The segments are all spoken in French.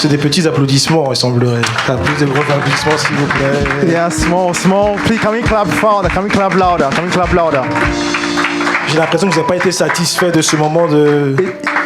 C'est des petits applaudissements, il semblerait. Plus de gros applaudissements, s'il vous plaît. Yeah, small. Please, can we clap farther? Can we clap louder? Can we clap louder? J'ai l'impression que vous n'avez pas été satisfait de ce moment de...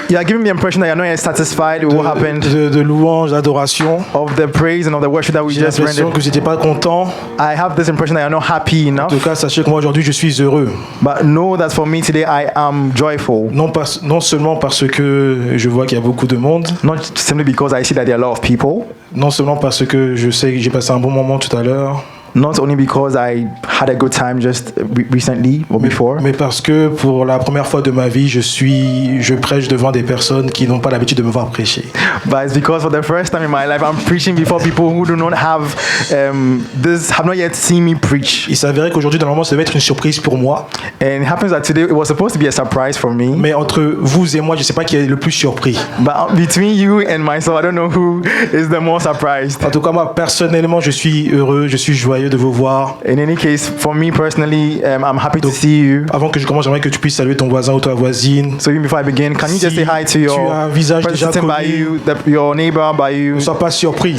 You are giving me the impression that you're not yet satisfied with what happened, de louange, d'adoration. of the praise and of the worship that we J'ai just l'impression rendered. que vous n'étiez pas content. I have this impression that you're not happy En tout enough. cas, sachez que moi aujourd'hui, je suis heureux. But know that for me today, I am joyful. Non seulement parce que je vois qu'il y a beaucoup de monde, Not simply because I see that there are a lot of people, non seulement parce que je sais que j'ai passé un bon moment tout à l'heure, not only because I had a good time just recently or before, mais parce que pour la première fois de ma vie, je prêche devant des personnes qui n'ont pas l'habitude de me voir prêcher. but it's because for the first time in my life, I'm preaching before people who do not have have not yet seen me preach. Il s'avérait qu'aujourd'hui, normalement, ça devait être une surprise pour moi. And it happens that today it was supposed to be a surprise for me. Mais entre vous et moi, je ne sais pas qui est le plus surpris. But between you and myself, I don't know who is the more surprised. En tout cas, moi, personnellement, je suis heureux, je suis joyeux de vous voir. In any case, for me personally, I'm happy to see you. Avant que je commence, j'aimerais que tu puisses saluer ton voisin ou ta voisine. So even before I begin, can you just say hi to tu as un visage déjà person by connu, you, your neighbor by you? ne sois pas surpris.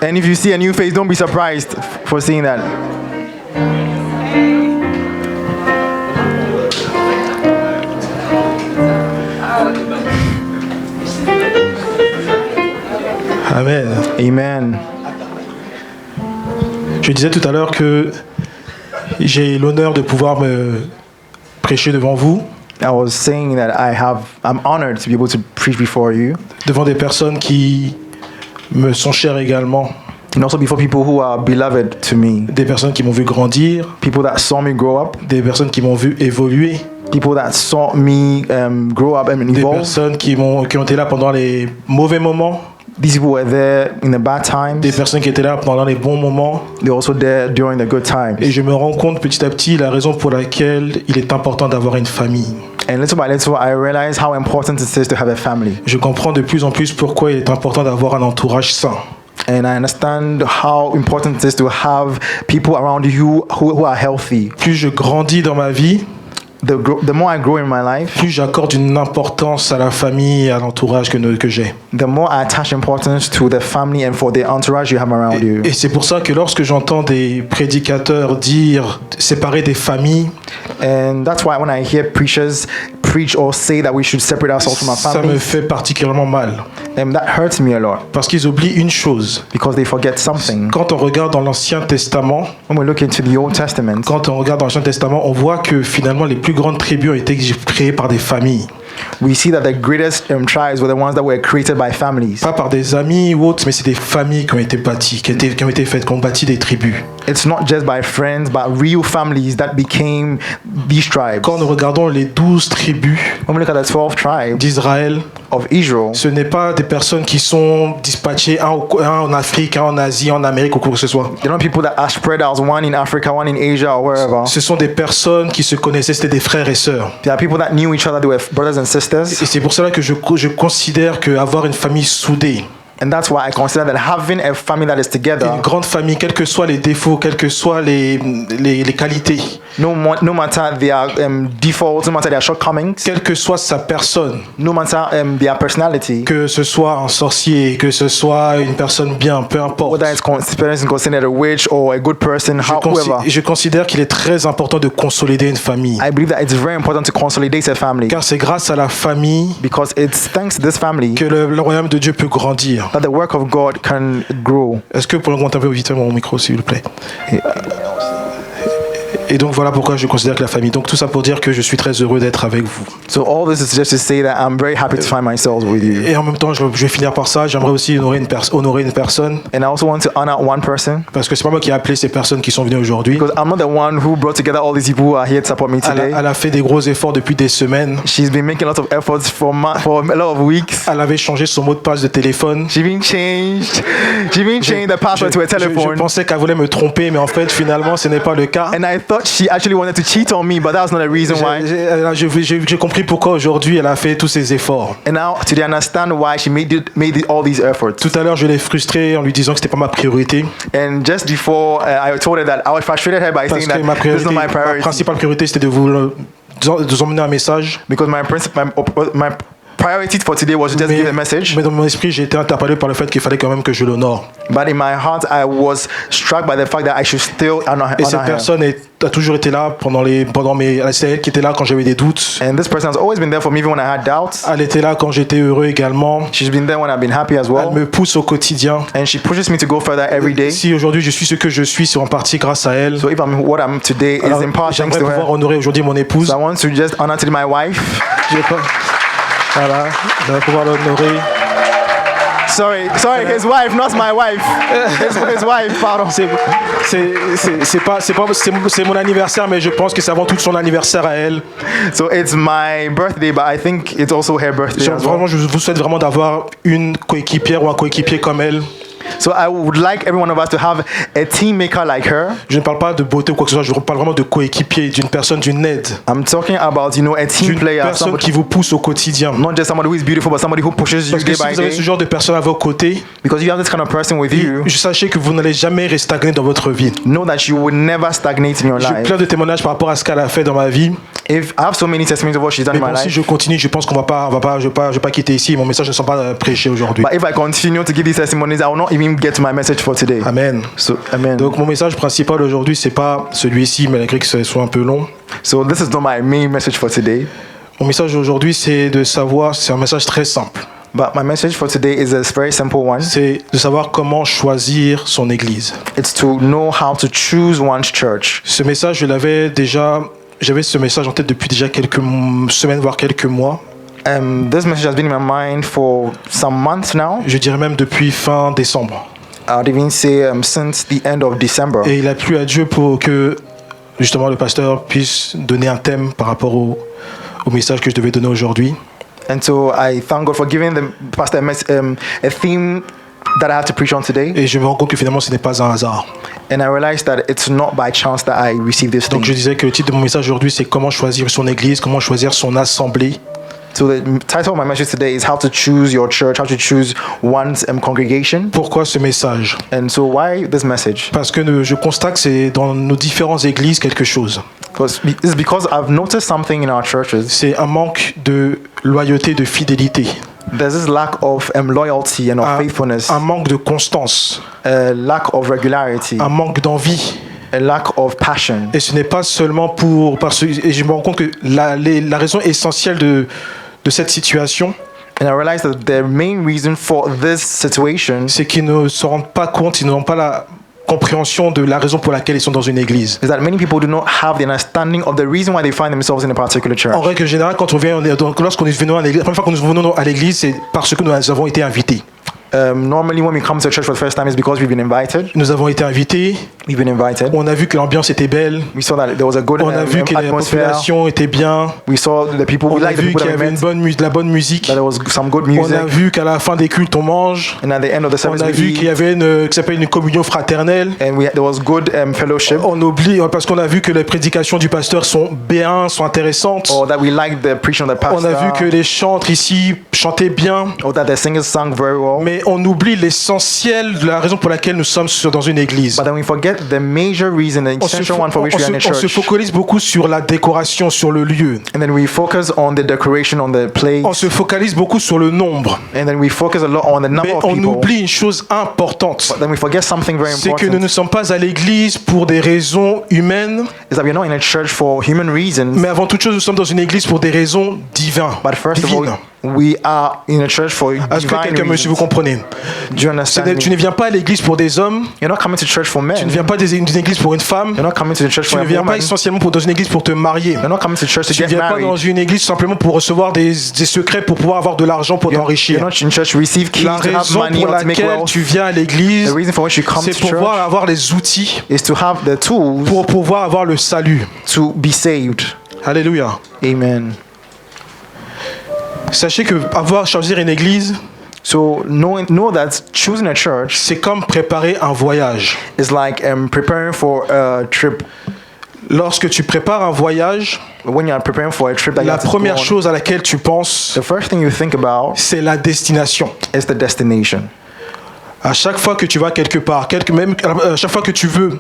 And if you see a new face, don't be surprised for seeing that. Amen. Amen. Je disais tout à l'heure que j'ai l'honneur de pouvoir me prêcher devant vous, I was saying that I'm honored to be able to preach before you, devant des personnes qui me sont chères également, and also before people who are beloved to me, des personnes qui m'ont vu grandir, people that saw me grow up, des personnes qui m'ont vu évoluer, people that saw me grow up and des evolve. personnes qui ont été là pendant les mauvais moments, These people were there in the bad times. des personnes qui étaient là pendant les bons moments. They're also there during the good times. Et je me rends compte petit à petit la raison pour laquelle il est important d'avoir une famille. And little by little, I realize how important it is to have a family. Je comprends de plus en plus pourquoi il est important d'avoir un entourage sain. And I understand how important it is to have people around you who are healthy. Plus je grandis dans ma vie, The more I grow in my life, plus j'accorde une importance à la famille et à l'entourage que j'ai. the more I attach importance to the family and for the entourage you have around you. Et c'est pour ça que lorsque j'entends des prédicateurs dire séparer des familles, And that's why when I hear preachers preach or say that we should separate ourselves from our ça me families, fait particulièrement mal. that hurts me a lot Parce qu'ils oublient une chose. because they forget something. Quand on regarde dans l'Ancien Testament, When we look into the Old Testament, quand on regarde dans l'Ancien Testament, on voit que finalement les plus grandes tribus ont été créées par des familles. we see that the greatest tribes were the ones that were created by families. Pas par des amis ou autres, mais c'est des familles qui ont été bâties, qui ont été faites, qui ont bâti des tribus. It's not just by friends, but real families that became these tribes. Quand nous regardons les 12 tribus When we look at the 12 tribes d'Israël, of Israel, ce n'est pas des personnes qui sont dispatchées, un en Afrique, un en Asie, un en Amérique ou quoi que ce soit. they're not people that are spread out, one in Africa, one in Asia, or wherever. Ce sont des personnes qui se connaissaient, c'était des frères et sœurs. There are people that knew each other, they were brothers and Et sisters. c'est pour cela que je considère qu'avoir une famille soudée, And that's why I consider that having a family that is together, une grande famille, quels que soient les défauts, quelles que soient les qualités, no matter their defaults, no matter their shortcomings, quelle que soit sa personne, no matter their personality, que ce soit un sorcier, que ce soit une personne bien, peu importe. whether it's considered a witch or a good person, however, Je considère qu'il est très important de consolider une famille. I believe that it's very important to consolidate a family Car c'est grâce à la famille because it's thanks to this family que le royaume de Dieu peut grandir. that the work of God can grow. Est-ce que vous pouvez augmenter un peu vite mon micro, s'il vous plaît? Et donc voilà pourquoi je considère que la famille. Donc tout ça pour dire que je suis très heureux d'être avec vous. So all this is just to say that I'm very happy to find myself with you. Et en même temps, je vais finir par ça. J'aimerais aussi honorer une personne. And I also want to honor one person Parce que c'est pas moi qui ai appelé ces personnes qui sont venues aujourd'hui. because I'm not the one who brought together all these people who are here to support me today. Elle a fait des gros efforts depuis des semaines. She's been making lots of efforts for a lot of weeks. Elle avait changé son mot de passe de téléphone. She's been changed the password to her Je telephone. pensais qu'elle voulait me tromper, mais en fait, finalement, ce n'est pas le cas. And I thought she actually wanted to cheat on me, but that was not the reason why. J'ai compris pourquoi aujourd'hui elle a fait tous ces efforts. And now today I understand why she made all these efforts. Tout à l'heure, je l'ai frustrée en lui disant que c'était pas ma priorité. And just before I told her that I was frustrated her by Parce saying que that this is not my ma priority. principale priorité, c'était de vous emmener un message. Because my priority for today was to just give a message. Mais dans mon esprit, j'ai été interpellé par le fait qu'il fallait quand même que je l'honore. But in my heart, I was struck by the fact that I should still honor Et cette her. personne a toujours été là c'est elle qui était là quand j'avais des doutes. And this person has always been there for me even when I had doubts. Elle était là quand j'étais heureux également. She's been there when I've been happy as Elle well. me pousse au quotidien. And she pushes me to go further every day. Si aujourd'hui je suis ce que je suis, c'est en partie grâce à elle. So if I'm what I'm today, it's Alors, in part thanks j'aimerais to pouvoir her. honorer aujourd'hui mon épouse. So I want to just honor to my wife. J'ai pas- Voilà, j'aimerais pouvoir l'honorer. Sorry, his wife, not my wife. His wife, pardon. C'est mon anniversaire, mais je pense que c'est avant tout son anniversaire à elle. So it's my birthday, but I think it's also her birthday as well. Vraiment, je vous souhaite vraiment d'avoir une coéquipière ou un coéquipier comme elle. So I would like every one of us to have a team maker like her. Je ne parle pas de beauté ou quoi que ce soit, je parle vraiment de coéquipier, d'une personne, d'une aide, I'm talking about, a team d'une player, personne somebody, qui vous pousse au quotidien. not just somebody who is beautiful, but somebody who pushes you Parce que day si by vous avez ce day. genre de personne à vos côtés, Because if you have this kind of person with you, sachez que vous n'allez jamais rester stagné dans votre vie. know that you will never stagnate in your J'ai life. plein de témoignages par rapport à ce qu'elle a fait dans ma vie. If I have so many testimonies of what she's done Mais in my bon, si life, je continue, je pense qu'on je vais pas quitter ici. Mon message ne sera pas prêché aujourd'hui. but if I continue to give these testimonies, I will not even get to my message for today. Amen. So, amen. Donc mon message principal aujourd'hui, c'est pas celui-ci, malgré que ce soit un peu long. So this is not my main message for today. Mon message aujourd'hui, c'est de savoir, c'est un message très simple. But my message for today is a very simple one. C'est de savoir comment choisir son église. It's to know how to choose one's church. Ce message, j'avais ce message en tête depuis déjà quelques semaines, voire quelques mois. This message has been in my mind for some months now. Je dirais même depuis fin décembre. I'd even say since the end of December. Et il a plu à Dieu pour que justement le pasteur puisse donner un thème par rapport au message que je devais donner aujourd'hui. And so I thank God for giving the pastor a theme that I have to preach on today. Et je me rends compte que finalement ce n'est pas un hasard. And I realized that it's not by chance that I received this Donc je theme. disais que le titre de mon message aujourd'hui, c'est comment choisir son église, comment choisir son assemblée. So the title of my message today is how to choose your church, how to choose one's congregation. Pourquoi ce message? And so why this message? Parce que je constate que c'est dans nos différentes églises quelque chose. It's because I've noticed something in our churches. C'est un manque de loyauté, de fidélité. There's this lack of loyalty and of faithfulness, Un manque de constance, a lack of regularity, un manque d'envie. a lack of passion. Et ce n'est pas seulement et je me rends compte que la raison essentielle de cette situation, And I realized that the main reason for this situation c'est qu'ils ne se rendent pas compte, ils n'ont pas la compréhension de la raison pour laquelle ils sont dans une église. is that many people do not have the understanding of the reason why they find themselves in a particular church. En règle générale, lorsqu'on est venu à l'église, la première fois que nous venons à l'église, c'est parce que nous avons été invités. Normally, when we come to a church for the first time, it's because we've been invited. Nous avons été invités, We've been invited. on a vu que l'ambiance était belle, We saw that there was a good on a vu que la atmosphere. population était bien, We saw the people. We on a liked the vu people qu'il y that we avait met. de la bonne musique, That there was some good on music. a vu qu'à la fin des cultes on mange, And at the end of the on service, a we vu qu'il y eat. avait qui s'appelle une communion fraternelle. And there was good fellowship. On oublie parce qu'on a vu que les prédications du pasteur sont bien, sont intéressantes. Or that we liked the preaching of the On a vu que pastor. les chantres ici chantaient bien, Or that the singers sang very well. mais on oublie l'essentiel de la raison pour laquelle nous sommes dans une église. But then we forget the major reason, the essential one for which we are in a On se church. focalise beaucoup sur la décoration, sur le lieu. And then we focus on the decoration, on the place. On se focalise beaucoup sur le nombre. And then we focus a lot on the number Mais of on people. oublie une chose importante. But then we forget something very C'est que nous important. ne sommes pas à l'église pour des raisons humaines, Is that we're not in a church for human reasons. mais avant toute chose, nous sommes dans une église pour des raisons divines. But first of divines. all, we are in a church for Est-ce que divine quelqu'un, monsieur, vous reasons. comprenez? Do you understand Tu me? ne viens pas à l'église pour des hommes, You're not coming to church for men. tu ne viens pas d'une église pour une femme, You're not coming to the church tu for ne a viens pas woman. essentiellement dans une église pour te marier. You're not coming to church to Tu ne get viens pas dans married. une église simplement pour recevoir des secrets pour pouvoir avoir de l'argent pour You're t'enrichir. not in church to receive keys, La to have raison money, pour or to make laquelle wealth. tu viens à l'église, The reason for which you come c'est to pour church pouvoir avoir les outils is to have the tools pour pouvoir avoir le salut. to be saved. Alléluia. Amen. Sachez que choisir une église, So know that choosing a church c'est comme préparer un voyage. is like preparing for a trip. Lorsque tu prépares un voyage, When you are preparing for a trip that you la have to go première on, chose à laquelle tu penses, the first thing you think about c'est la destination. is the destination. À chaque fois que tu vas quelque part, même à chaque fois que tu veux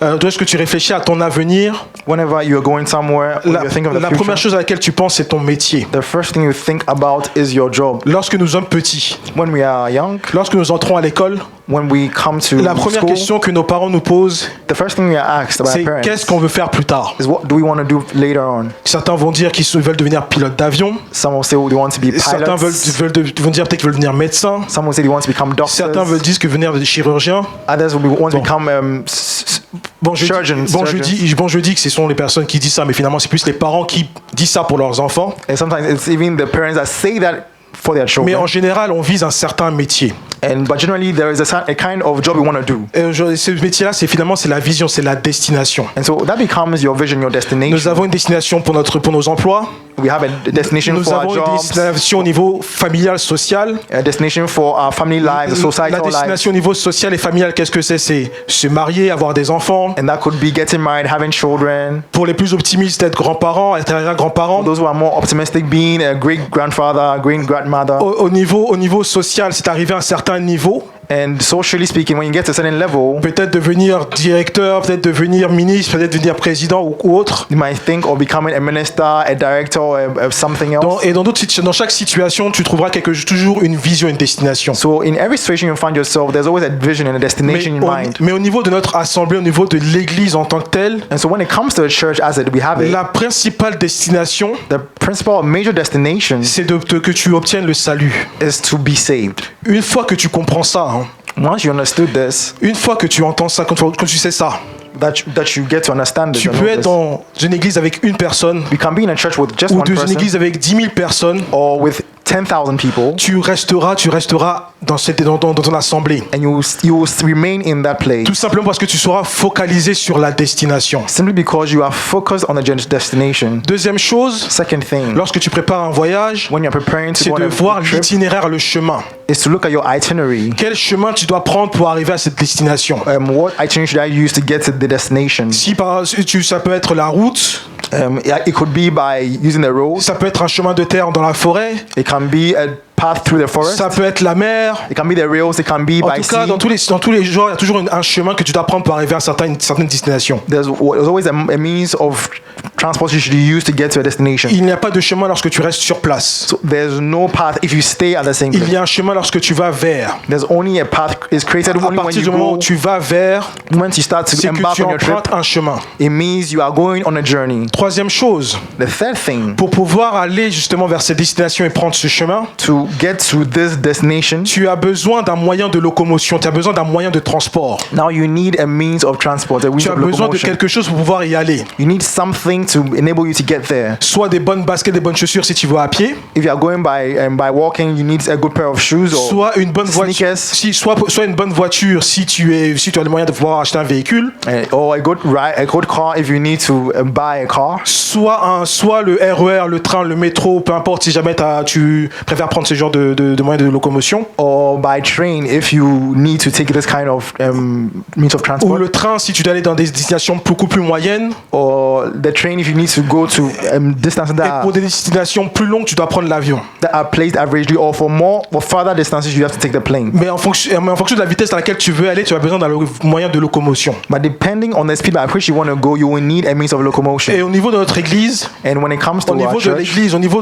lorsque tu réfléchis à ton avenir, Whenever you're going somewhere, or la, you think of the la future, première chose à laquelle tu penses, c'est ton métier. the first thing you think about is your job. Lorsque nous sommes petits, When we are young, lorsque nous entrons à l'école, when we come to la première school, question que nos parents nous posent, the first thing we are asked by c'est our parents qu'est-ce qu'on veut faire plus tard. is what do we want to do later on. Certains vont dire qu'ils veulent devenir pilote d'avion. Some will say they want to be Certains pilots. vont dire peut-être qu'ils veulent devenir médecin. Some will say they want to become Certains doctors. veulent dire que devenir chirurgien. Others will want to Bon. become Bon, je surgeons. dis que ce sont les personnes qui disent ça, mais finalement, c'est plus les parents qui disent ça pour leurs enfants. And sometimes it's even the parents that say that for their Mais children. en général, on vise un certain métier. But generally, there is a kind of job you want to do. Et ce métier-là, c'est la vision, c'est la destination. And so that becomes your vision, your Nous destination. avons une destination pour nos emplois. We have a destination Nous for our avons une jobs, destination au niveau familial, social. a destination for our family lives, La societal lives. destination au niveau social et familial, qu'est-ce que c'est? C'est se marier, avoir des enfants. And that could be getting married, having children. Pour les plus optimistes, être grands-parents, être arrière-grands-parents. Those who are more optimistic, being a great grandfather, a great grandmother. Au niveau social, c'est arrivé à un certain niveau. And socially speaking, when you get to a certain level, Peut-être devenir directeur, peut-être devenir ministre, peut-être devenir président ou autre. you might think of becoming a minister, a director, or something else. Dans chaque situation, tu trouveras toujours une vision, une destination. So in every situation you find yourself, there's always a vision and a destination in mind. Mais au niveau de notre assemblée, au niveau de l'église en tant que telle, And so when it comes to a church as we have it, la principale destination, the principal major destination c'est que tu obtiennes le salut. is to be saved. Une fois que tu comprends ça, Once you understood this, une fois que tu entends ça, quand tu sais ça, that you get to understand this, tu and peux know être this. dans une église avec une personne You can be in a church with just ou one dans une person église avec 10 000 personnes. or with 10,000 people, Tu resteras dans ton assemblée. and you will remain in that place Tout simplement parce que tu seras focalisé sur la destination. simply because you are focused on the destination. Deuxième chose, Second thing, lorsque tu prépares un voyage, when you're preparing to c'est go de on voir a trip, l'itinéraire, le chemin. is to look at your itinerary. Quel chemin tu dois prendre pour arriver à cette destination? What itinerary should I use to get to the destination? Ça peut être la route, It could be by using the road. ça peut être un chemin de terre dans la forêt, It can be a path through the forest. ça peut être la mer. It can be the rails. It can be En by tout cas, sea. dans tous les genres, il y a toujours un chemin que tu dois prendre pour arriver à une certaine destination. There's always a means of transport you should use to get to a destination. Il n'y a pas de chemin lorsque tu restes sur place. So there's no path if you stay at the same Il place. y a un chemin lorsque tu vas vers. There's only a path is created À only when partir you du moment go. où tu vas vers, Once you start to c'est que embark tu on your trip, empruntes un chemin. it means you are going on a journey. Troisième chose, The third thing, pour pouvoir aller justement vers cette destination et prendre ce chemin, to get to this destination, tu as besoin d'un moyen de locomotion, tu as besoin d'un moyen de transport. now you need a means of transport, a means Tu as of besoin de locomotion. quelque chose pour pouvoir y aller. You need something to enable you to get there. Soit des bonnes baskets, des bonnes chaussures si tu vas à pied, If you are going by walking, you need a good pair of shoes or soit une bonne voiture, sneakers, soit une bonne voiture si tu as les moyens de pouvoir acheter un véhicule, or a good car if you need to buy a car, soit le RER, le train, le métro, peu importe si jamais tu préfères prendre ce genre de moyens de locomotion. or by train if you need to take this kind of means of Ou transport, le train si tu dois aller dans des destinations beaucoup plus moyennes. or the train if you need to go to distances Et pour des destinations plus longues, tu dois prendre l'avion. that are placed averagely, or for further distances you have to take the plane. Mais en fonction de la vitesse à laquelle tu veux aller, tu as besoin d'un moyen de locomotion. But depending on the speed at which you want to go, you will need a means of locomotion. Et au niveau de notre église, And when it comes to au niveau our de church, l'église, au niveau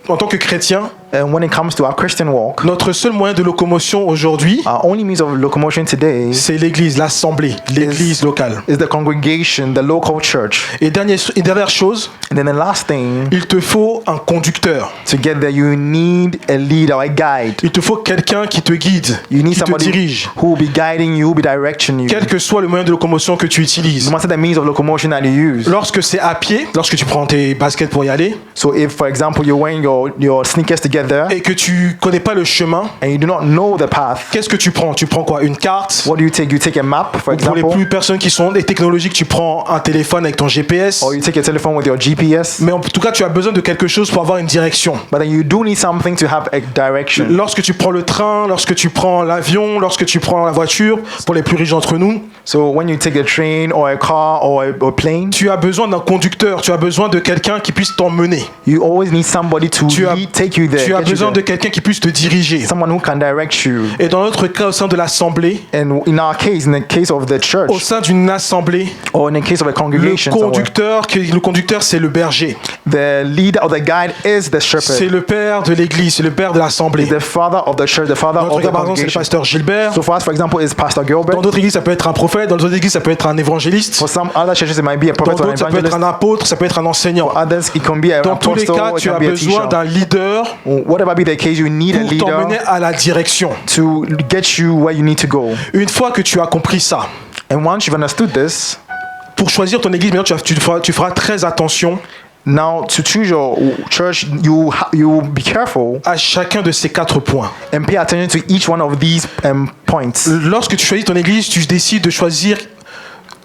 en tant que chrétien, and when it comes to our Christian walk, notre seul moyen de locomotion aujourd'hui, our only means of locomotion today c'est l'église, l'assemblée, l'église locale. is the congregation, the local church. Et dernière chose, And then the last thing, il te faut un conducteur. to get there, you need a leader, a guide. Il te faut quelqu'un qui te guide, You need qui te somebody dirige, who will be guiding you, who will be directing you. quel que soit le moyen de locomotion que tu utilises. No matter the means of locomotion that you use. Lorsque c'est à pied, lorsque tu prends tes baskets pour y aller, So if, for example, you're wearing your sneakers to get there et que tu connais pas le chemin, and you do not know the path, qu'est-ce que tu prends? Tu prends quoi? Une carte? what do you take? You take a map, for Pour les example, plus personnes qui sont des technologiques, tu prends un téléphone avec ton GPS. or you take a telephone with your GPS. Mais en tout cas, tu as besoin de quelque chose pour avoir une direction. But then you do need something to have a direction. Lorsque tu prends le train, lorsque tu prends l'avion, lorsque tu prends la voiture, pour les plus riches d'entre nous, So when you take a train or a car or a plane, tu as besoin d'un conducteur, tu as besoin de quelqu'un qui puisse t'emmener. you always need somebody to Tu as, take you there. Tu as get you besoin de there. quelqu'un qui puisse te diriger. Someone who can direct you. Et dans notre cas, au sein de l'assemblée, And in our case, in the case of the au church, sein d'une assemblée, or in the case of a le congregation, somewhere, conducteur, c'est le berger. the leader or the guide is the C'est shepherd. le père de l'église, c'est le père de l'assemblée. Is the father of the church, the father Dans notre of cas, the par exemple, c'est le congregation. pasteur Gilbert. So for us, for example, is Pastor Dans Gilbert. d'autres églises, ça peut être un prophète. Dans d'autres églises, ça peut être un évangéliste. For some other churches, it might be a Dans prophet or an d'autres, ça peut être evangelist. un apôtre, ça peut être un enseignant. For others, it can be an Dans tous les apostle, cas, it tu can as be a besoin teacher. d'un leader Whatever be the case, you need a pour leader t'emmener à la direction. to get you where you need to go. Une fois que tu as compris ça, And once you've understood this, pour choisir ton église, maintenant, tu feras très attention now to choose your church, you be careful à chacun de ces 4 points. and pay attention to each one of these points. Lorsque tu choisis ton église, tu décides de choisir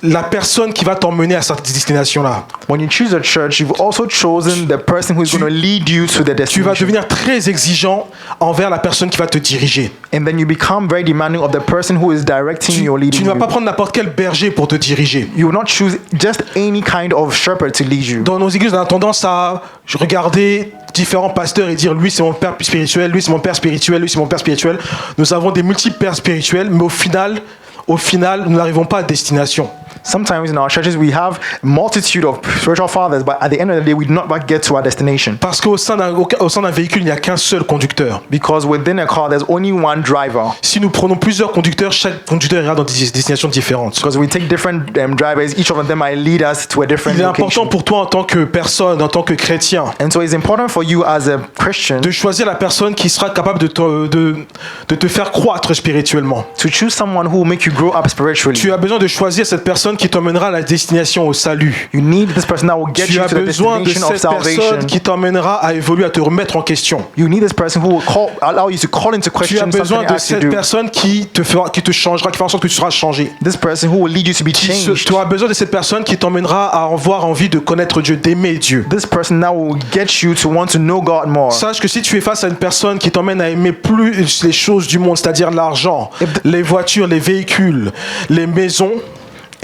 la personne qui va t'emmener à cette destination-là. When you choose a church, you've also chosen the person who's going to lead you to the Tu vas destination. devenir très exigeant envers la personne qui va te diriger. And then you become very demanding of the person who is directing you or Tu leading ne vas pas you. prendre n'importe quel berger pour te diriger. You will not choose just any kind of shepherd to lead you. Dans nos églises, on a tendance à regarder différents pasteurs et dire lui c'est mon père spirituel, lui c'est mon père spirituel, lui c'est mon père spirituel. Nous avons des multiples pères spirituels, mais au final, nous n'arrivons pas à destination. Sometimes in our churches we have a multitude of spiritual fathers, but at the end of the day we do not get to our destination. Parce qu'au sein d'un véhicule, il n'y a qu'un seul conducteur. Because within a car there's only one driver. Si nous prenons plusieurs conducteurs, chaque conducteur ira dans des destinations différentes. Because we take different drivers, each of them might lead us to a different Il est important location. pour toi en tant que personne, en tant que chrétien, And so it's important for you as a Christian de choisir la personne qui sera capable de te faire croître spirituellement. to choose someone who will make you grow up spiritually. Tu as besoin de choisir cette personne qui t'emmènera à la destination, au salut. You need this person that will get Tu you as to the besoin de destination of cette personne salvation. qui t'emmènera à évoluer, à te remettre en question. You need this person who will allow you to call into Tu as question besoin something de you have to cette do. personne qui te changera, qui fera en sorte que tu seras changé. This person who will lead you to be changed. Tu auras besoin de cette personne qui t'emmènera à avoir envie de connaître Dieu, d'aimer Dieu. This person that will get you to want to know God more. Sache que si tu es face à une personne qui t'emmène à aimer plus les choses du monde, c'est-à-dire l'argent, les voitures, les véhicules, les maisons,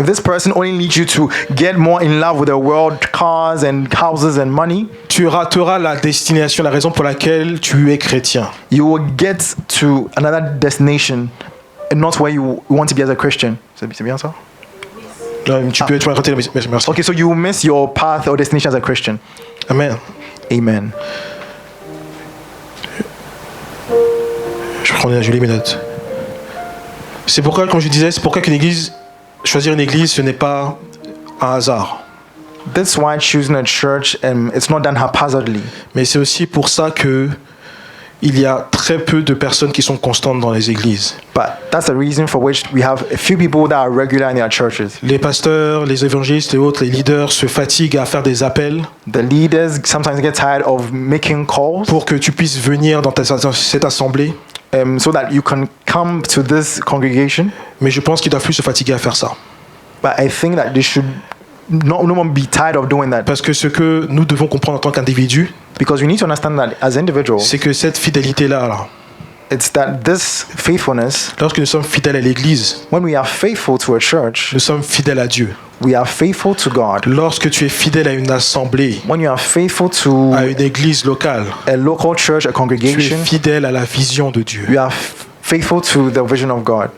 If this person only leads you to get more in love with the world, cars and houses and money, tu rateras la destination, la raison pour laquelle tu es chrétien. you will get to another destination and not where you want to be as a Christian. C'est bien ça? Tu peux rater la merci. Okay, so you will miss your path or destination as a Christian. Amen. Amen. Je lis mes notes. C'est pourquoi, comme je disais, choisir une église, ce n'est pas un hasard. That's why choosing a church, it's not done haphazardly. Mais c'est aussi pour ça que il y a très peu de personnes qui sont constantes dans les églises. But that's the reason for which we have a few people that are regular in their churches. Les pasteurs, les évangélistes et autres, les leaders se fatiguent à faire des appels The leaders sometimes get tired of making calls pour que tu puisses venir dans cette assemblée. so that you can come to this congregation. Mais je pense qu'ils doivent plus se fatiguer à faire ça. But I think that they should no one be tired of doing that. Parce que ce que nous devons comprendre en tant qu'individus, Because we need to understand that as individuals, c'est que cette fidélité-là, là, it's that this faithfulness, lorsque nous sommes fidèles à l'Église, when we are faithful to a church, nous sommes fidèles à Dieu. we are faithful to God. Lorsque tu es fidèle à une assemblée, When you are faithful to à une église locale, a local church, a tu es congregation, fidèle à la vision de Dieu. you are faithful to the vision of God.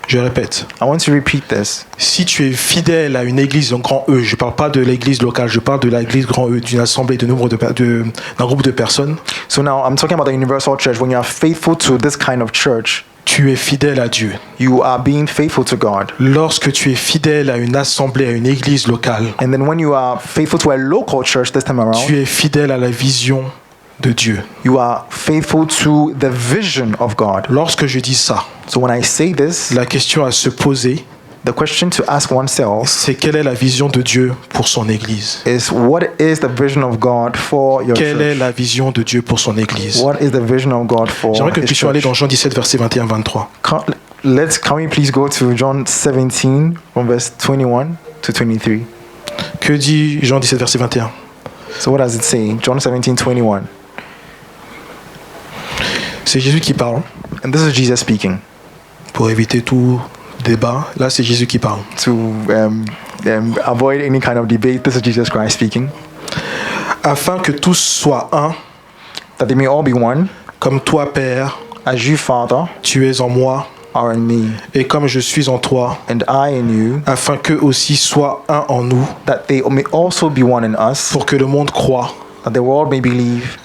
Je répète, I want to repeat this. si tu es fidèle à une église, un grand E, je ne parle pas de l'église locale, je parle de l'église grand E, d'une assemblée d'un groupe de personnes, So now I'm talking about the universal church. When you are faithful to this kind of church, tu es fidèle à Dieu. you are being faithful to God. Lorsque tu es fidèle à une assemblée, à une église locale, And then when you are faithful to a local church this time around, tu es fidèle à la vision de Dieu. you are faithful to the vision of God. Lorsque je dis ça, So when I say this, la question à se poser, the question to ask oneself c'est quelle est la vision de Dieu pour son église? is, what is the vision of God for your Quelle est church? la vision de Dieu pour son église? What is the vision of God for J'aimerais que nous His puissions aller church? dans Jean 17, versets 21-23. Can we please go to John 17 from verse 21 to 23? Que dit Jean 17, verset 21? So what does it say? John 17:21. C'est Jésus qui parle, And this is Jesus speaking. pour éviter tout débat. Là, c'est Jésus qui parle. To avoid any kind of debate, this is Jesus Christ speaking. Afin que tous soient un, that they may all be one, comme toi, Père, as you, Father, tu es en moi, are in me, et comme je suis en toi, and I in you, afin qu'eux aussi soient un en nous, that they may also be one in us, pour que le monde croie that the world may believe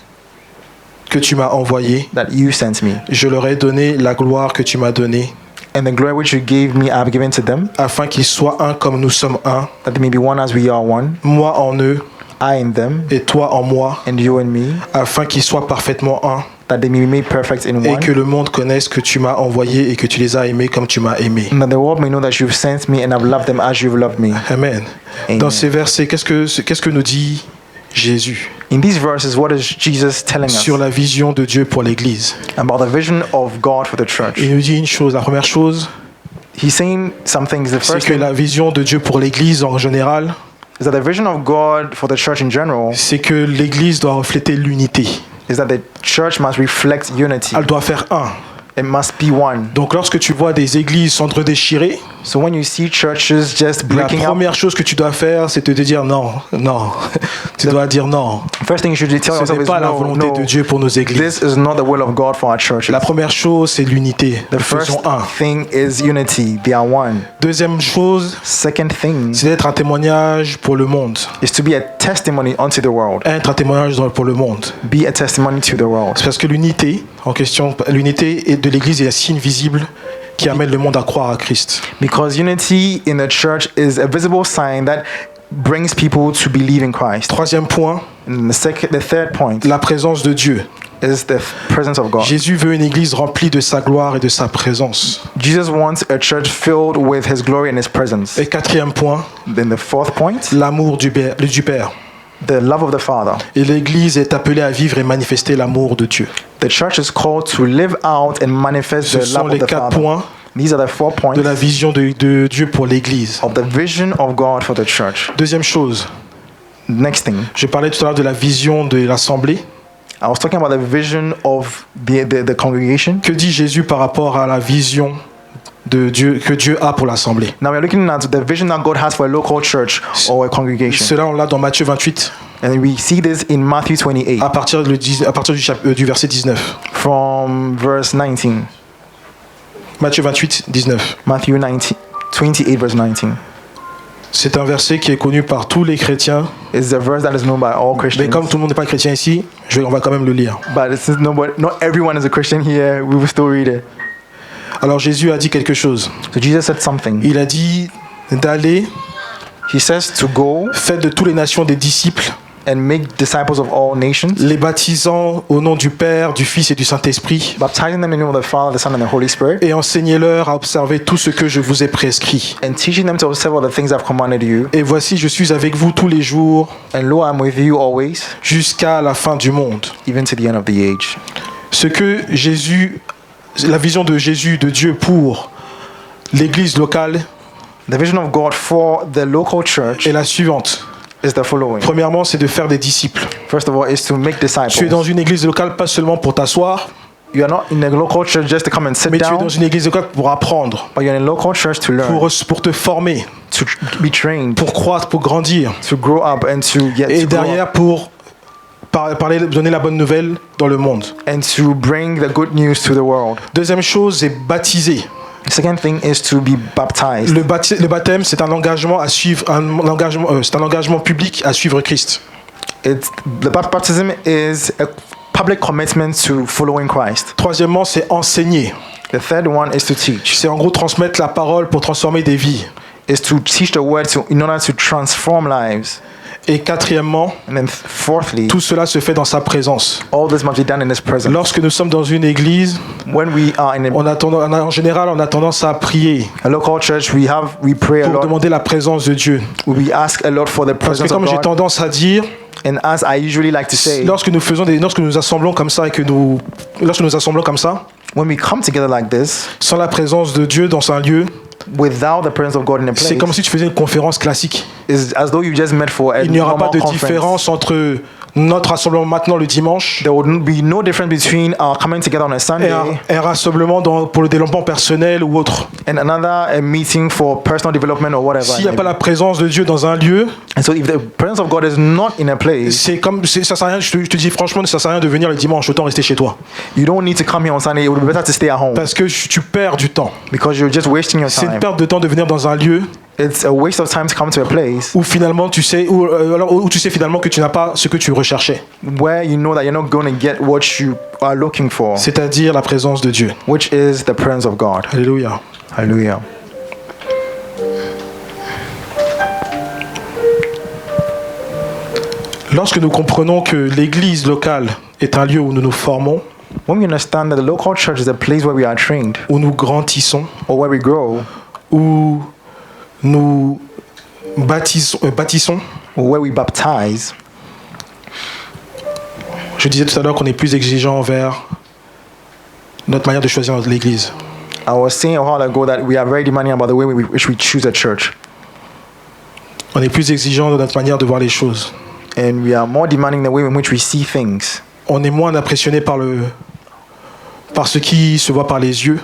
que tu m'as envoyé. that you sent me. Je leur ai donné la gloire que tu m'as donnée, And the glory which you gave me, I have given to them, afin qu'ils soient un comme nous sommes un, that they may be one as we are one, moi en eux I in them, et toi en moi, and you in me, afin qu'ils soient parfaitement un, that they may be made perfect in et one, que le monde connaisse que tu m'as envoyé et que tu les as aimés comme tu m'as aimé. and that the world may know that you've sent me and have loved them as you've loved me. Amen. Amen. Dans ces versets, qu'est-ce que nous dit Jésus In these verses, what is Jesus telling us sur la vision de Dieu pour l'Église? about the vision of God for the church? Il nous dit une chose. La première chose, He's saying some things. The c'est first que thing la vision de Dieu pour l'Église en général, is that the vision of God for the church in general c'est que l'Église doit refléter l'unité. is that the church must reflect unity. Elle doit faire un. It must be one. Donc lorsque tu vois des églises s'entre-déchirer, So when you see churches just la breaking up, première chose que tu dois faire, c'est de te dire non, non. Tu dois dire non. first thing you should tell Ce yourself n'est is pas la no, volonté de no. Dieu pour nos églises. This is not the will of God for our churches. La première chose, c'est l'unité. The Nous first faisons un. thing is unity. They are one. Deuxième chose, Second thing c'est d'être un témoignage pour le monde. is to be a testimony unto the world. Être un témoignage pour le monde. Be a testimony to the world. C'est parce que l'unité, en question, l'unité de l'Église est un signe visible qui amène le monde à croire à Christ. Because unity in the church is a visible sign that brings people to believe in Christ. Troisième point, And the third point la présence de Dieu. is the presence of God. Jésus veut une Église remplie de sa gloire et de sa présence. Jesus wants a church filled with his glory and his presence. Et quatrième point, Then the fourth point, l'amour du Père. the love of the Father. Et l'Église est appelée à vivre et manifester l'amour de Dieu. The church is called to live out and manifest Ce the sont love les of the 4 Father. points These are the 4 points de la vision de Dieu pour l'Église. of the vision of God for the church. Deuxième chose, Next thing, je parlais tout à l'heure de la vision de l'Assemblée. I was talking about the vision of the congregation. Que dit Jésus par rapport à la vision de Dieu que Dieu a pour l'Assemblée? Now we're looking at the vision that God has for a local church or a congregation. Cela, on l'a dans Matthieu 28, And we see this in Matthew 28 à partir du verset 19. from verse 19. Matthieu 28, 19. Matthew 28 verse 19. C'est un verset qui est connu par tous les chrétiens. It's a verse that is known by all Mais Christians. comme tout le monde n'est pas chrétien ici, on va quand même le lire. But since not everyone is a Christian here, we will still read it. Alors Jésus a dit quelque chose. So Jesus said something. Il a dit d'aller, He says to go faites de toutes les nations des disciples, and make disciples of all nations, les baptisant au nom du Père, du Fils et du Saint-Esprit, baptizing them in the name of the Father, the Son, and the Holy Spirit, et enseignez-leur à observer tout ce que je vous ai prescrit. and teaching them to observe all the things I've commanded you. Et voici, je suis avec vous tous les jours And lo, I'm with you always, jusqu'à la fin du monde. even to the end of the age. Ce que Jésus, la vision de Jésus, de Dieu pour l'église locale The vision of God for the local church est la suivante. is the following. Premièrement, c'est de faire des disciples. First of all, is to make Tu es disciples. dans une église locale pas seulement pour t'asseoir, You are not in a local church just to come and sit mais tu es down, dans une église locale pour apprendre, but you're in a local church to learn, pour te former, to be trained, pour croître, pour grandir, to grow up, and to get et to grow up, derrière pour donner la bonne nouvelle dans le monde. and to bring the good news to the world. Deuxième chose, c'est baptiser. The second thing is to be baptized. Le baptême, c'est un engagement à suivre, c'est un engagement public à suivre Christ. The baptism is a public commitment to following Christ. Troisièmement, c'est enseigner. The third one is to teach. C'est en gros transmettre la parole pour transformer des vies. Is to teach the word in order to transform lives. Et quatrièmement, And then fourthly, tout cela se fait dans sa présence. all this must be done in His presence. Lorsque nous sommes dans une église, When we are in en général, on a tendance à prier a local church, we pray a pour lot. demander la présence de Dieu. We ask a lot for the Parce que presence of comme j'ai God. tendance à dire, And as I usually like to say, lorsque nous assemblons comme ça when we come together like this, sans la présence de Dieu dans un lieu, without the presence of God in a place, c'est comme si tu faisais une conférence classique. is as though you just met for a Il n'y aura pas normal de conference. différence entre notre rassemblement maintenant le dimanche There would be no difference between our coming together on a et Sunday un rassemblement pour le développement personnel ou autre. and another a meeting for personal development or whatever. S'il n'y a pas la présence de Dieu dans un lieu, And so if the presence of God is not in a place, ça sert à rien, je te dis franchement, ça sert à rien de venir le dimanche, autant rester chez toi. you don't need to come here on Sunday. It would be better to stay at home Parce que tu perds du temps. because you're just wasting your C'est une time. perte de temps de venir dans un lieu It's a waste of time to come to a place où finalement tu sais, où tu sais finalement que tu n'as pas ce que tu recherchais, where you know that you're not going to get what you are looking for, c'est-à-dire la présence de Dieu. which is the presence of God. Alléluia. Hallelujah. Lorsque nous comprenons que l'église locale est un lieu où nous nous formons, When we understand that the local church is a place where we are trained où nous grandissons, or where we grow où nous bâtissons, or where we baptize, je disais tout à l'heure qu'on est plus exigeant envers notre manière de choisir l'église. I was saying a while ago that we are very demanding about the way which we choose a church. On est plus exigeant de notre manière de voir les choses. And we are more demanding the way in which we see things. On est moins impressionné par ce qui se voit par les yeux,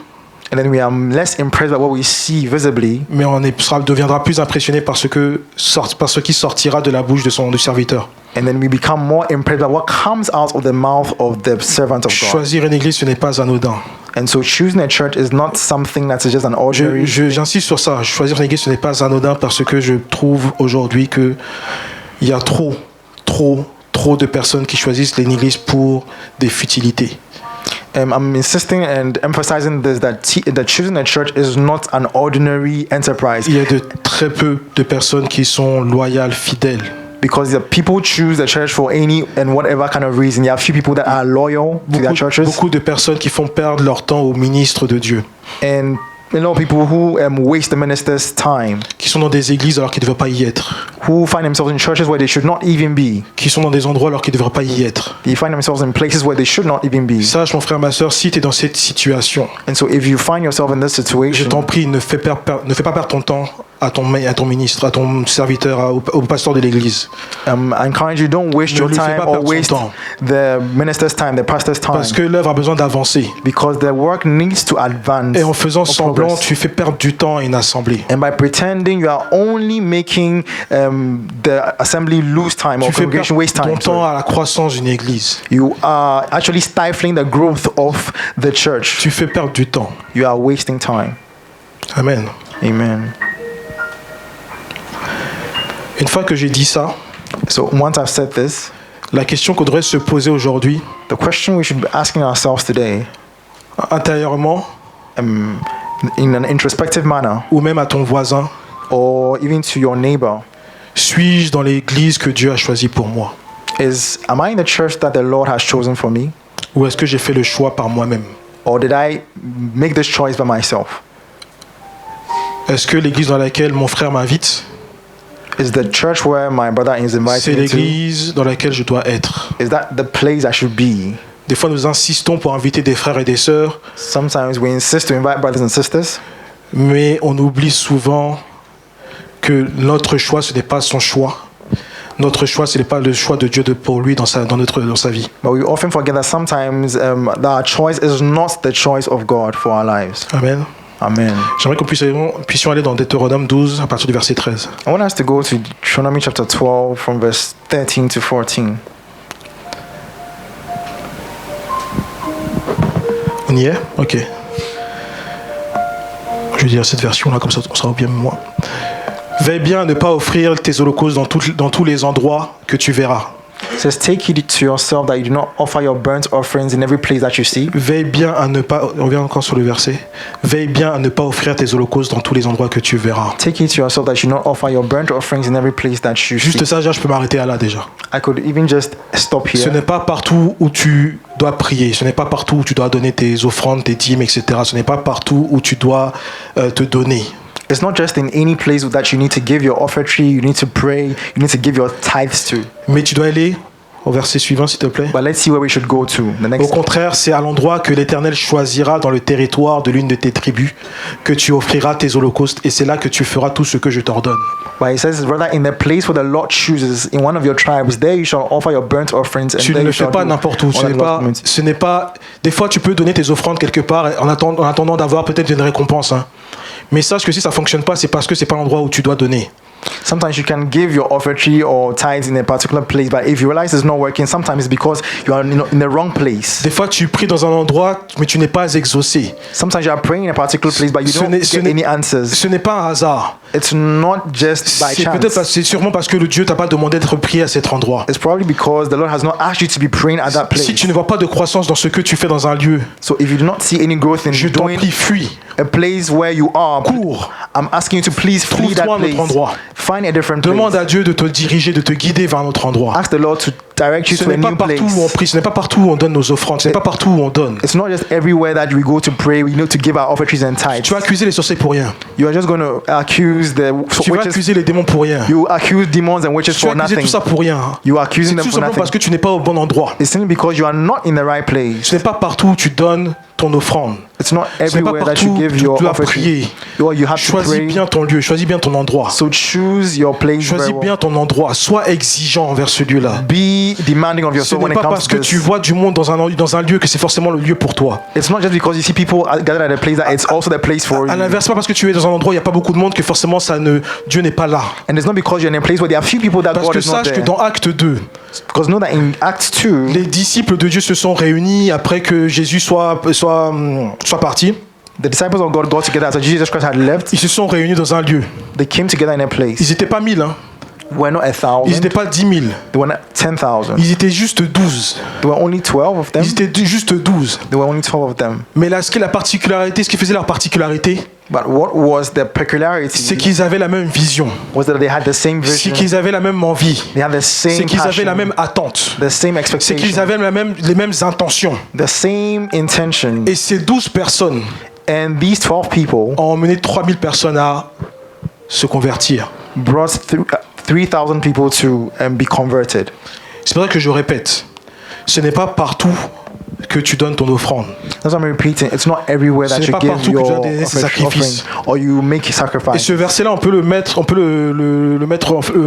And then we are less impressed by what we see visibly, mais deviendra plus impressionné par ce qui sortira de la bouche du serviteur. and then we become more impressed by what comes out of the mouth of the servant of God. Choisir une église, ce n'est pas anodin. And so choosing a church is not something that's just an ordinary. J'insiste sur ça. Choisir une église, ce n'est pas anodin parce que je trouve aujourd'hui qu'il y a trop de personnes qui choisissent une église pour des futilités. I'm insisting and emphasizing this that choosing a church is not an ordinary enterprise, Il y a de très peu de personnes qui sont loyales, fidèles. because the people choose the church for any and whatever kind of reason. There are few people that are loyal to their churches, Beaucoup de personnes qui font perdre leur temps aux ministres de Dieu, and a lot of people who waste the minister's time, qui sont dans des églises alors qu'ils ne devraient pas y être, who find themselves in churches where they should not even be. qui sont dans des endroits alors qu'ils ne devraient pas y être. They find themselves in places where they should not even be. Sache, mon frère, ma soeur, si tu es dans cette situation, And so if you find yourself in this je situation, t'en prie, ne fais pas perdre ton temps à ton ministre, à ton serviteur, au pasteur de l'église. I encourage you, don't waste Ne your lui fais time pas or perdre son waste temps. the minister's time, the pastor's time, Parce que l'œuvre a besoin d'avancer. because the work needs to advance. Et en faisant or semblant, progress. tu fais perdre du temps à une assemblée. And by pretending, you are only making the assembly lose time or Tu fais congregation waste perdre ton time. temps Sorry. à la croissance d'une église. You are actually stifling the growth of the church. Tu fais perdre du temps. You are wasting time. Amen. Amen. Une fois que j'ai dit ça, So once I've said this, la question qu'on devrait se poser aujourd'hui, the question we should be asking ourselves today, intérieurement, in an introspective manner, ou même à ton voisin, or even to your neighbor, suis-je dans l'église que Dieu a choisie pour moi? is, am I in the church that the Lord has chosen for me? Ou est-ce que j'ai fait le choix par moi-même? Or did I make this choice by myself? Est-ce que l'église dans laquelle mon frère m'invite, Is the church where my brother is c'est inviting me to, l'église dans laquelle je dois être? is that the place I should be? Des fois, nous insistons pour inviter des frères et des sœurs, Sometimes we insist to invite brothers and sisters, mais on oublie souvent que notre choix, ce n'est pas son choix. Notre choix, ce n'est pas le choix de Dieu pour lui dans sa vie. but we often forget that sometimes that our choice is not the choice of God for our lives. Amen. Amen. J'aimerais qu'on puissions aller dans Deutéronome 12 à partir du verset 13. I want us to go to Deuteronomy chapter 12 from verse 13 to 14. On y est? Ok. Je vais dire cette version-là, comme ça on sera bien moi. Veille bien à ne pas offrir tes holocaustes dans tous les endroits que tu verras. It says, take heed to yourself that you do not offer your burnt offerings in every place that you see. Veille bien à ne pas... On revient encore sur le verset. Veille bien à ne pas offrir tes holocaustes dans tous les endroits que tu verras. Take heed to yourself that you do not offer your burnt offerings in every place that you Juste see. ça, déjà, je peux m'arrêter là déjà. I could even just stop Ce here. n'est pas partout où tu dois prier. Ce n'est pas partout où tu dois donner tes offrandes, tes dîmes, etc. Ce n'est pas partout où tu dois te donner. It's not just in any place that you need to give your offering, you need to pray, you need to give your tithes to. Mais tu dois aller Au verset suivant, s'il te plaît. But let's see where we should go to. The Au next. contraire, c'est à l'endroit que l'Éternel choisira dans le territoire de l'une de tes tribus que tu offriras tes holocaustes, et c'est là que tu feras tout ce que je t'ordonne. But it says, rather, in the place where the Lord chooses, in one of your tribes, there you shall offer your burnt offerings. And Tu there ne you le fais shall pas do n'importe où. all the Lord's commandments. Ce n'est pas. Des fois, tu peux donner tes offrandes quelque part en attendant d'avoir peut-être une récompense. Hein. Mais sache que si ça fonctionne pas, c'est parce que c'est pas l'endroit où tu dois donner. Sometimes you can give your offering or tithes in a particular place, but if you realize it's not working, sometimes it's because you are in the wrong place. Des fois, tu pries dans un endroit, mais tu n'es pas exaucé. Sometimes you are praying in a particular place, but you don't get any answers. Ce n'est pas un hasard. It's not just by chance. C'est sûrement parce que le Dieu t'a pas demandé d'être prié à cet endroit. It's probably because the Lord has not asked you to be praying at that place. Si tu ne vois pas de croissance dans ce que tu fais dans un lieu, So if you do not see any growth in je t'en doing prie, fuis. a place where you are, Cours. I'm asking you to please flee that Trouve-toi un autre place. endroit. Find a different Demande place. à Dieu de te diriger, de te guider vers un autre endroit. Ask the Lord to direct you Ce to a n'est pas new partout où on place. prie, ce n'est pas partout où on donne nos offrandes, ce n'est pas partout où on donne. It's not just everywhere that we go to pray. We need to give our offerings and tithes. Tu vas accuser les sorciers pour rien. You are just going to accuse the Tu vas witches. accuser les démons pour rien. You accuse demons and witches Tu vas for accuser nothing. tout ça pour rien. You are C'est accusing them tout for simplement nothing. parce que tu n'es pas au bon endroit. It's simply because you are not in the right place. Ce n'est pas partout où tu donnes ton offrande. It's not Ce n'est pas everywhere that partout you où give tu your dois offering. prier. Or you have to Choisis pray. bien ton lieu, choisis bien ton endroit. So choose your place Choisis very well. bien ton endroit. Sois exigeant envers ce lieu-là. Be demanding of Ce yourself when n'est it pas comes parce to que tu this. vois du monde dans un lieu que c'est forcément le lieu pour toi. It's not just because you see people gathered at a place that it's also the place for À you. l'inverse, pas parce que tu es dans un endroit où il n'y a pas beaucoup de monde que forcément Dieu n'est pas là. And it's not because you're in a place where there are few people that Parce God que is not sache que there. dans Acte 2, Because know that in Acts 2, les disciples de Dieu se sont réunis après que Jésus soit parti. the disciples of God got together after Jesus Christ had left. Ils se sont réunis dans un lieu. They came together in a place. Ils n'étaient pas 1000, hein. We're not Ils 1,000. n'étaient pas 10 000. They were not 10,000. Ils étaient juste 12. There were only 12 of them. Ils étaient juste 12. There were only 12 of them. Mais là, ce qui faisait leur particularité, But what was the peculiarity? c'est qu'ils avaient la même vision. Was that they had the same C'est vision. qu'ils avaient la même envie. They had the C'est same qu'ils avaient la passion. même attente. The same C'est qu'ils expectation. avaient les mêmes intentions. The same intention. Et ces 12 personnes And these 12 people ont emmené 3000 personnes à se convertir. brought 3,000 people to be converted. C'est pour ça que je répète, ce n'est pas partout que tu donnes ton offrande. That's what I'm repeating. It's not everywhere Ce that n'est you pas give partout que tu your dois donner ces offering sacrifices. or you make a Et sacrifice. ce verset-là, on peut le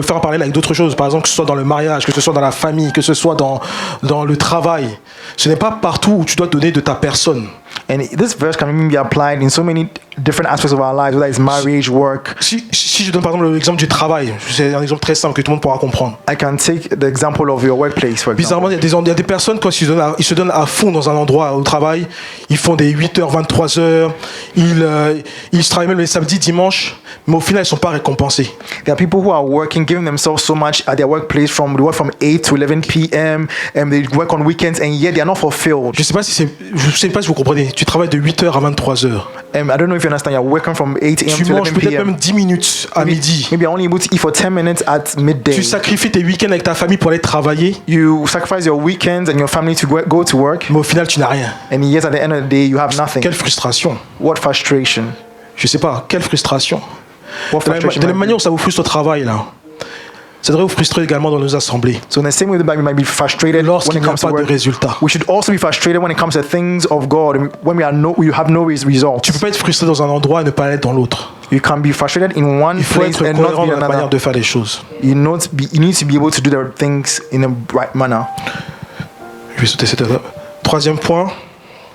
faire en parallèle avec d'autres choses. Par exemple, que ce soit dans le mariage, que ce soit dans la famille, que ce soit dans le travail. Ce n'est pas partout où tu dois donner de ta personne. And this verse can even be applied in so many different aspects of our lives, whether it's marriage, work. Si je donne par exemple l'exemple du travail, c'est un exemple très simple que tout le monde pourra comprendre. I can take the example of your workplace, for Bizarrement, example. il y a des personnes, quand ils se donnent à fond dans un endroit au travail, ils font des 8h, 23h, ils travaillent même les samedis, dimanches, mais au final, ils ne sont pas récompensés. There are people who are working, giving themselves so much at their workplace they work from 8 to 11 p.m. and they work on weekends, and yet they are not fulfilled. Je ne sais pas si vous comprenez. Tu travailles de 8h à 23h. I don't know if you understand. You're working from 8 a.m. Tu to manges 11 peut-être p.m. même 10 minutes à midi. Maybe you're only able to eat for 10 minutes at midday. Tu sacrifies tes week-ends avec ta famille pour aller travailler, You sacrifice your weekends and your family to go to work, mais au final, tu n'as rien. and yes, at the end of the day, you have nothing. Quelle frustration. What frustration. Je ne sais pas. Quelle frustration. What De la frustration. même manière où ça vous frustre au travail, là, ça devrait vous frustrer également dans nos assemblées. So in the same way that we might be frustrated when Lorsqu'il it n'y a comes to pas de work, résultat. we should also be frustrated when it comes to things of God. When we have no results. Tu ne peux pas être frustré dans un endroit et ne pas être dans l'autre. You can be frustrated in one Il faut place être and not cohérent be dans la manière another. de faire les choses. You need to be able to do the things in a right manner. Je vais sauter cette étape. Troisième point,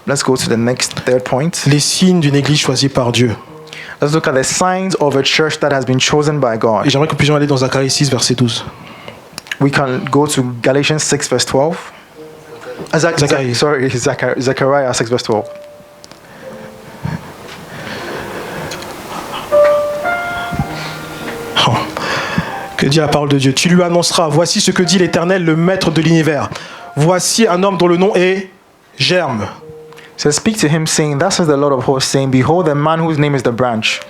Let's go to the next third point. les signes d'une église choisie par Dieu. Let's look at the signs of a church that has been chosen by Et God. j'aimerais que nous puissions aller dans Zacharie 6, verset 12. We can go to Galatians 6 verse 12. Zachariah. Zechariah 6 verse 12. Oh. Que dit la parole de Dieu? Tu lui annonceras, voici ce que dit l'Éternel, le maître de l'univers. Voici un homme dont le nom est Germe. So speak to him, saying, thus says the Lord of hosts, saying, behold, the man whose name is the branch.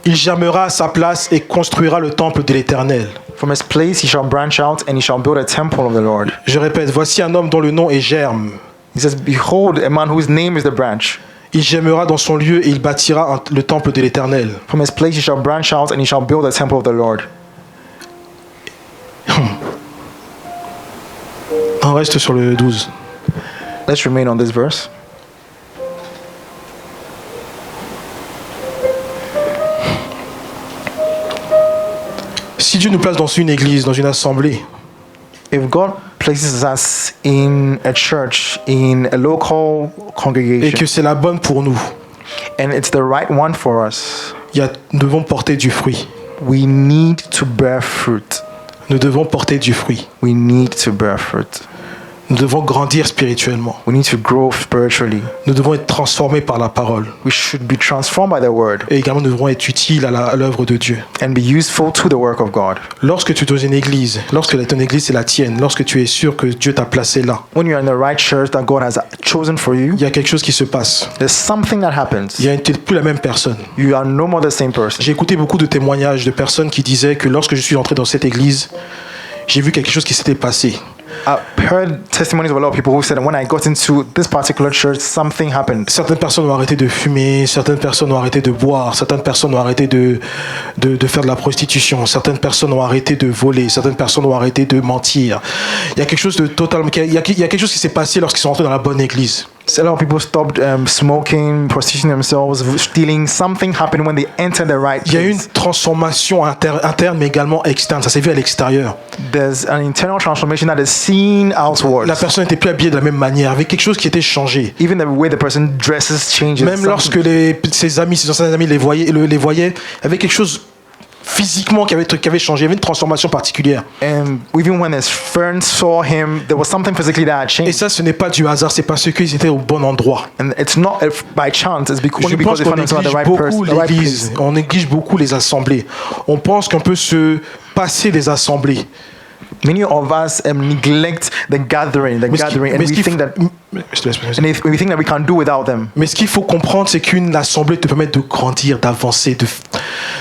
Il germera à sa place et construira le temple de l'Éternel. From his place he shall branch out, and he shall build a temple of the Lord. Je répète, voici un homme dont le nom est Germe. He says, behold, a man whose name is the branch. Il germera dans son lieu et il bâtira le temple de l'Éternel. From his place he shall branch out, and he shall build a temple of the Lord. On reste sur le 12. Let's remain on this verse. Si Dieu nous place dans une église, dans une assemblée, If God places us in a church, in a local et congregation, que c'est la bonne pour nous, and it's the right one for us, nous devons porter du fruit. we need to bear fruit. Nous devons porter du fruit. We need to bear fruit. Nous devons grandir spirituellement. We need to grow spiritually. Nous devons être transformés par la parole. We should be transformed by the word Et également, nous devons être utiles à l'œuvre de Dieu. and be useful to the work of God. Lorsque tu es dans une église, lorsque ton église c'est la tienne, lorsque tu es sûr que Dieu t'a placé là, When you're in the right church that God has chosen for you, il y a quelque chose qui se passe. there's something that happens. Tu n'es plus la même personne. You are no more the same person. J'ai écouté beaucoup de témoignages de personnes qui disaient que lorsque je suis entré dans cette église, j'ai vu quelque chose qui s'était passé. I've heard testimonies of a lot of people who said when I got into this particular church, something happened. Certaines personnes ont arrêté de fumer, certaines personnes ont arrêté de boire, certaines personnes ont arrêté de faire de la prostitution, certaines personnes ont arrêté de voler, certaines personnes ont arrêté de mentir. Il y a quelque chose de totalement, il y a quelque chose qui s'est passé lorsqu'ils sont entrés dans la bonne église. So a lot of people stopped smoking, prostituting themselves, stealing. Something happened when they entered the right Il y a eu une place. transformation interne mais également externe. Ça s'est vu à l'extérieur. There's an internal transformation that is seen outwards. La personne n'était plus habillée de la même manière, avec quelque chose qui était changé. Even the way the person dresses changes. Même lorsque ses anciens amis les voyaient, il y avait quelque chose physiquement qui avait changé. Il y avait une transformation particulière. And even when his friends saw him, there was something physically that had Et changed. ça, ce n'est pas du hasard, c'est parce qu'ils étaient au bon endroit. And it's not by chance, it's Je only because pense they qu'on found themselves at the néglige right beaucoup person, the right l'église, place. on néglige beaucoup les assemblées. On pense qu'on peut se passer des assemblées. Many of us neglect the gathering, and we think that we think that we can do without them. Mais ce qu'il faut comprendre, c'est qu'une assemblée te permet de grandir, d'avancer,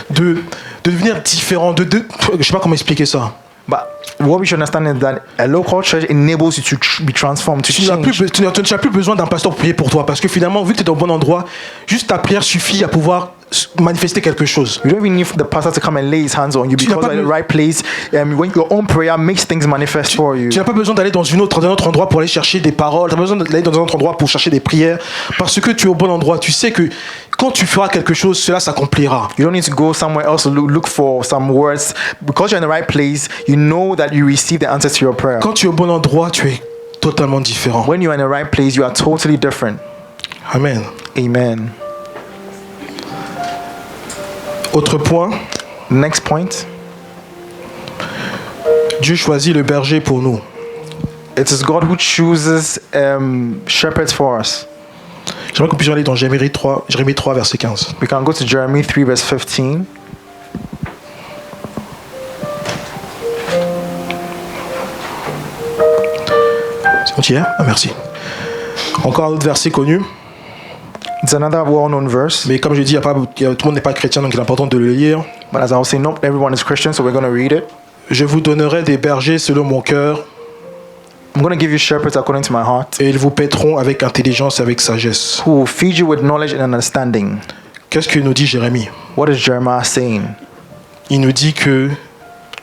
de devenir différent. Je sais pas comment expliquer ça. But what we should understand is that a local church enables you to be transformed, to Tu n'as plus besoin d'un pasteur pour prier pour toi, parce que finalement, vu que tu es au bon endroit, juste ta prière suffit à pouvoir manifester quelque chose. You don't even need the pastor to come and lay his hands on you because you're in the right place. When your own prayer makes things manifest for you. Tu n'as pas besoin d'aller dans un autre endroit pour aller chercher des paroles. Tu n'as pas besoin d'aller dans un autre endroit pour chercher des prières, parce que tu es au bon endroit. Tu sais que quand tu feras quelque chose, cela s'accomplira. You don't need to go somewhere else to look for some words. Because you're in the right place, you know that you receive the answers to your prayer. Quand tu es au bon endroit, tu es totalement différent. When you're in the right place, you are totally different. Amen. Amen. Autre point, Next point. Dieu choisit le berger pour nous. It is God who chooses shepherds for us. J'aimerais qu'on puisse aller dans Jérémie 3, verset 15. We can go to Jeremiah 3 verse 15. C'est bon, tu y es? Ah, merci. Encore un autre verset connu, It's another well-known verse. mais comme je dis, tout le monde n'est pas chrétien, donc il est important de le lire. But as I was saying, not everyone is Christian, so we're going to read it. Je vous donnerai des bergers selon mon cœur, I'm going to give you shepherds according to my heart, et ils vous paîtront avec intelligence et avec sagesse. who will feed you with knowledge and understanding. Qu'est-ce que nous dit Jérémie? What is Jeremiah saying? Il nous dit que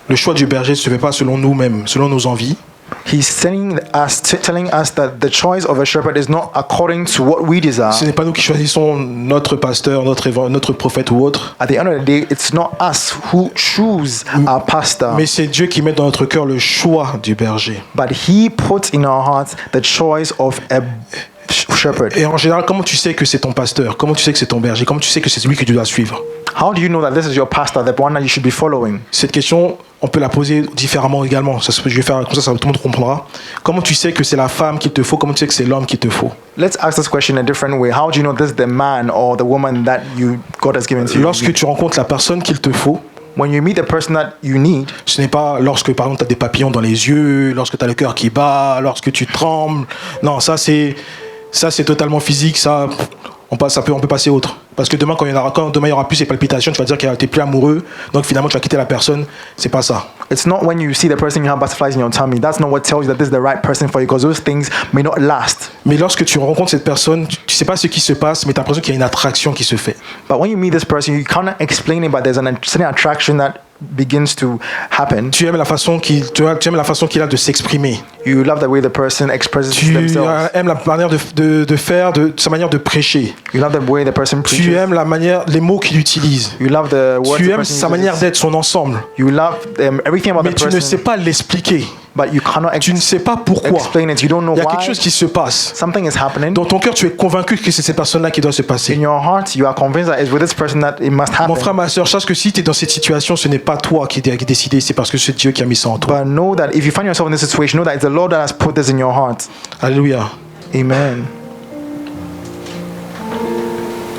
le choix du berger ne se fait pas selon nous-mêmes, selon nos envies, He's telling us that the choice of a shepherd is not according to what we desire. ce n'est pas nous qui choisissons notre pasteur, notre prophète ou autre, At the end of the day, it's not us who choose our pastor, mais c'est Dieu qui met dans notre cœur le choix du berger. but He puts in our hearts the choice of a shepherd. Et en général, comment tu sais que c'est ton pasteur? Comment tu sais que c'est ton berger? Comment tu sais que c'est lui que tu dois suivre? How do you know that this is your pastor, the one that you should be following? Cette question, on peut la poser différemment également. Je vais faire comme ça, tout le monde comprendra. Comment tu sais que c'est la femme qu'il te faut? Comment tu sais que c'est l'homme qu'il te faut? Let's ask this question a different way. How do you know this is the man or the woman that God has given to you? Lorsque tu rencontres la personne qu'il te faut, When you meet the person that you need, ce n'est pas lorsque, par exemple, tu as des papillons dans les yeux, lorsque tu as le cœur qui bat, lorsque tu trembles. Non, ça c'est totalement physique. Ça, on peut passer autre. Parce que demain, quand demain il y aura plus ces palpitations, tu vas dire que tu n'es plus amoureux. Donc finalement, tu vas quitter la personne. C'est pas ça. it's not when you see the person you have butterflies in your tummy. That's not what tells you that this is the right person for you, because those things may not last. Mais lorsque tu rencontres cette personne, tu sais pas ce qui se passe, mais tu as l'impression qu'il y a une attraction qui se fait. But when you meet this person, you cannot explain it, but there's a certain attraction that begins to happen, Tu aimes la façon tu aimes la façon qu'il a de s'exprimer. you love the way the person expresses Tu themselves. aimes la manière de faire, sa manière de prêcher. You love the way the person Tu preaches. aimes les mots qu'il utilise. You love the words Tu the aimes person sa uses. manière d'être, son ensemble. You love everything about Mais the tu ne sais person, pas l'expliquer. but you cannot Tu ne sais pas pourquoi. explain it. You don't know Il y a quelque why. chose qui se passe. Something is happening. Dans ton cœur, tu es convaincu que c'est ces personnes-là qui doivent se In passer. your heart, you are convinced that it's with this person that it must Mon happen. frère, ma soeur, sache que si tu es dans cette situation, ce n'est pas toi qui as décidé, c'est parce que c'est Dieu qui a mis ça en toi. But know that if you find yourself in this situation, know that it's the Lord that has put this in your heart. Alléluia. Amen.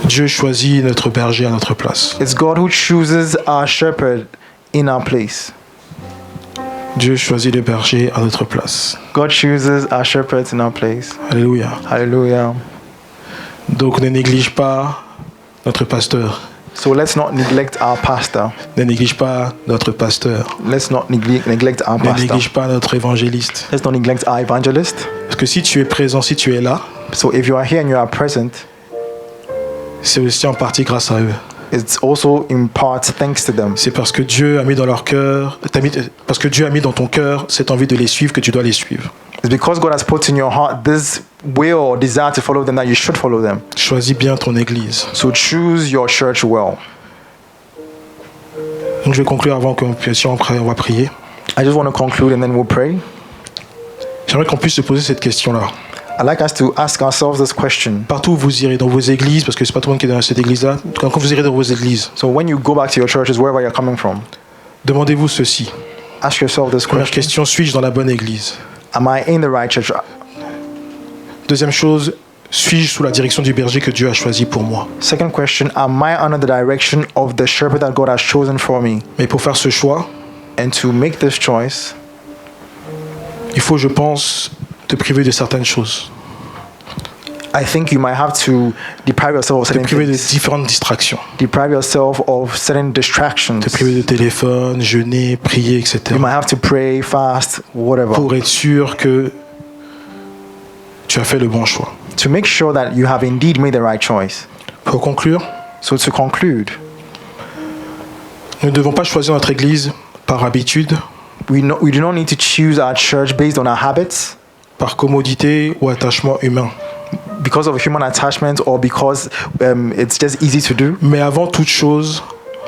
Dieu choisit notre berger à notre place. It's God who chooses our shepherd in our place. Dieu choisit le berger à notre place. God chooses our shepherds in our place. Alléluia. Hallelujah. Donc ne néglige pas notre pasteur. So let's not neglect our pastor. Ne néglige pas notre pasteur. Let's not neglect our Ne pastor. néglige pas notre évangéliste. Let's not neglect our evangelist. Parce que si tu es présent, si tu es là, So if you are here and you are present, c'est aussi en partie grâce à eux. it's also in part thanks to them. C'est parce que Dieu a mis dans leur cœur, parce que Dieu a mis dans ton cœur cette envie de les suivre que tu dois les suivre. It's because God has put in your heart this will or desire to follow them that you should follow them. Choisis bien ton église. So choose your church well. Donc, je vais conclure avant qu'on puisse, on va prier. I just want to conclude and then we'll pray. J'aimerais qu'on puisse se poser cette question-là. I'd like us to ask ourselves this question. Partout où vous irez, dans vos églises, parce que c'est pas tout le monde qui est dans cette église-là, quand vous irez dans vos églises, So when you go back to your churches, wherever you're coming from, demandez-vous ceci. ask yourself this Première question. question, suis-je dans la bonne église? Am I in the right church? Deuxième chose, suis-je sous la direction du berger que Dieu a choisi pour moi? Second question, am I under the direction of the shepherd that God has chosen for me? Mais pour faire ce choix, And to make this choice, il faut, je pense, te priver de certaines choses, I think you might have to deprive yourself of te certain priver de things. différentes distractions, Deprive yourself of certain distractions. te priver de téléphone, jeûner, prier, etc. You might have to pray, fast, whatever, Pour être sûr que tu as fait le bon choix. to make sure that you have indeed made the right choice. Pour conclure, So to conclude, nous ne devons pas choisir notre église par habitude, we do not need to choose our church based on our habits, par commodité ou attachement humain, because of human attachment, or because it's just easy to do, mais avant toute chose,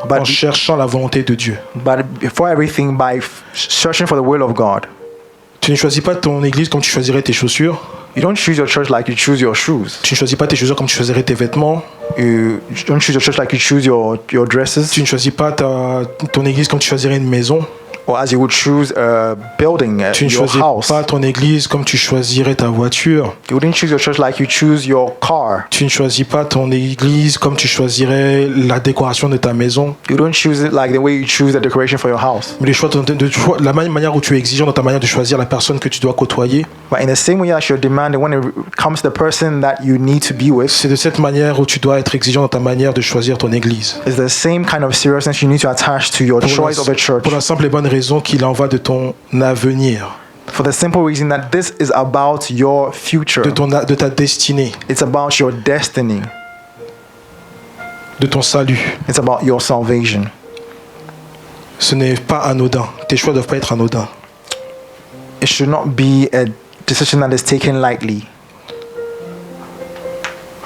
But- en cherchant la volonté de Dieu. but before everything, by searching for the will of God. Tu ne choisis pas ton église comme tu choisirais tes chaussures. You don't choose your church like you choose your shoes. Tu ne choisis pas tes chaussures comme tu choisirais tes vêtements. You don't choose your church like you choose your dresses, Tu ne choisis pas ton église comme tu choisirais une maison. or as you would choose a building, Tu ne your choisis house. pas ton église comme tu choisirais ta voiture. You wouldn't choose your church like you choose your car. Tu ne choisis pas ton église comme tu choisirais la décoration de ta maison. You don't choose it like the way you choose the decoration for your house. Mais la même manière où tu es exigeant dans ta manière de choisir la personne que tu dois côtoyer, But in the same way that you're demanding when it comes to the person that you need to be with, c'est de cette manière où tu dois être exigeant dans ta manière de choisir ton église. is the same kind of seriousness you need to attach to your choice of a church. Pour la simple et bonne raison qu'il en va de ton avenir, For the simple reason that this is about your future. de ta destinée, It's about your destiny. de ton salut. It's about your salvation. Ce n'est pas anodin. Tes choix ne doivent pas être anodins. It should not be a decision that is taken lightly.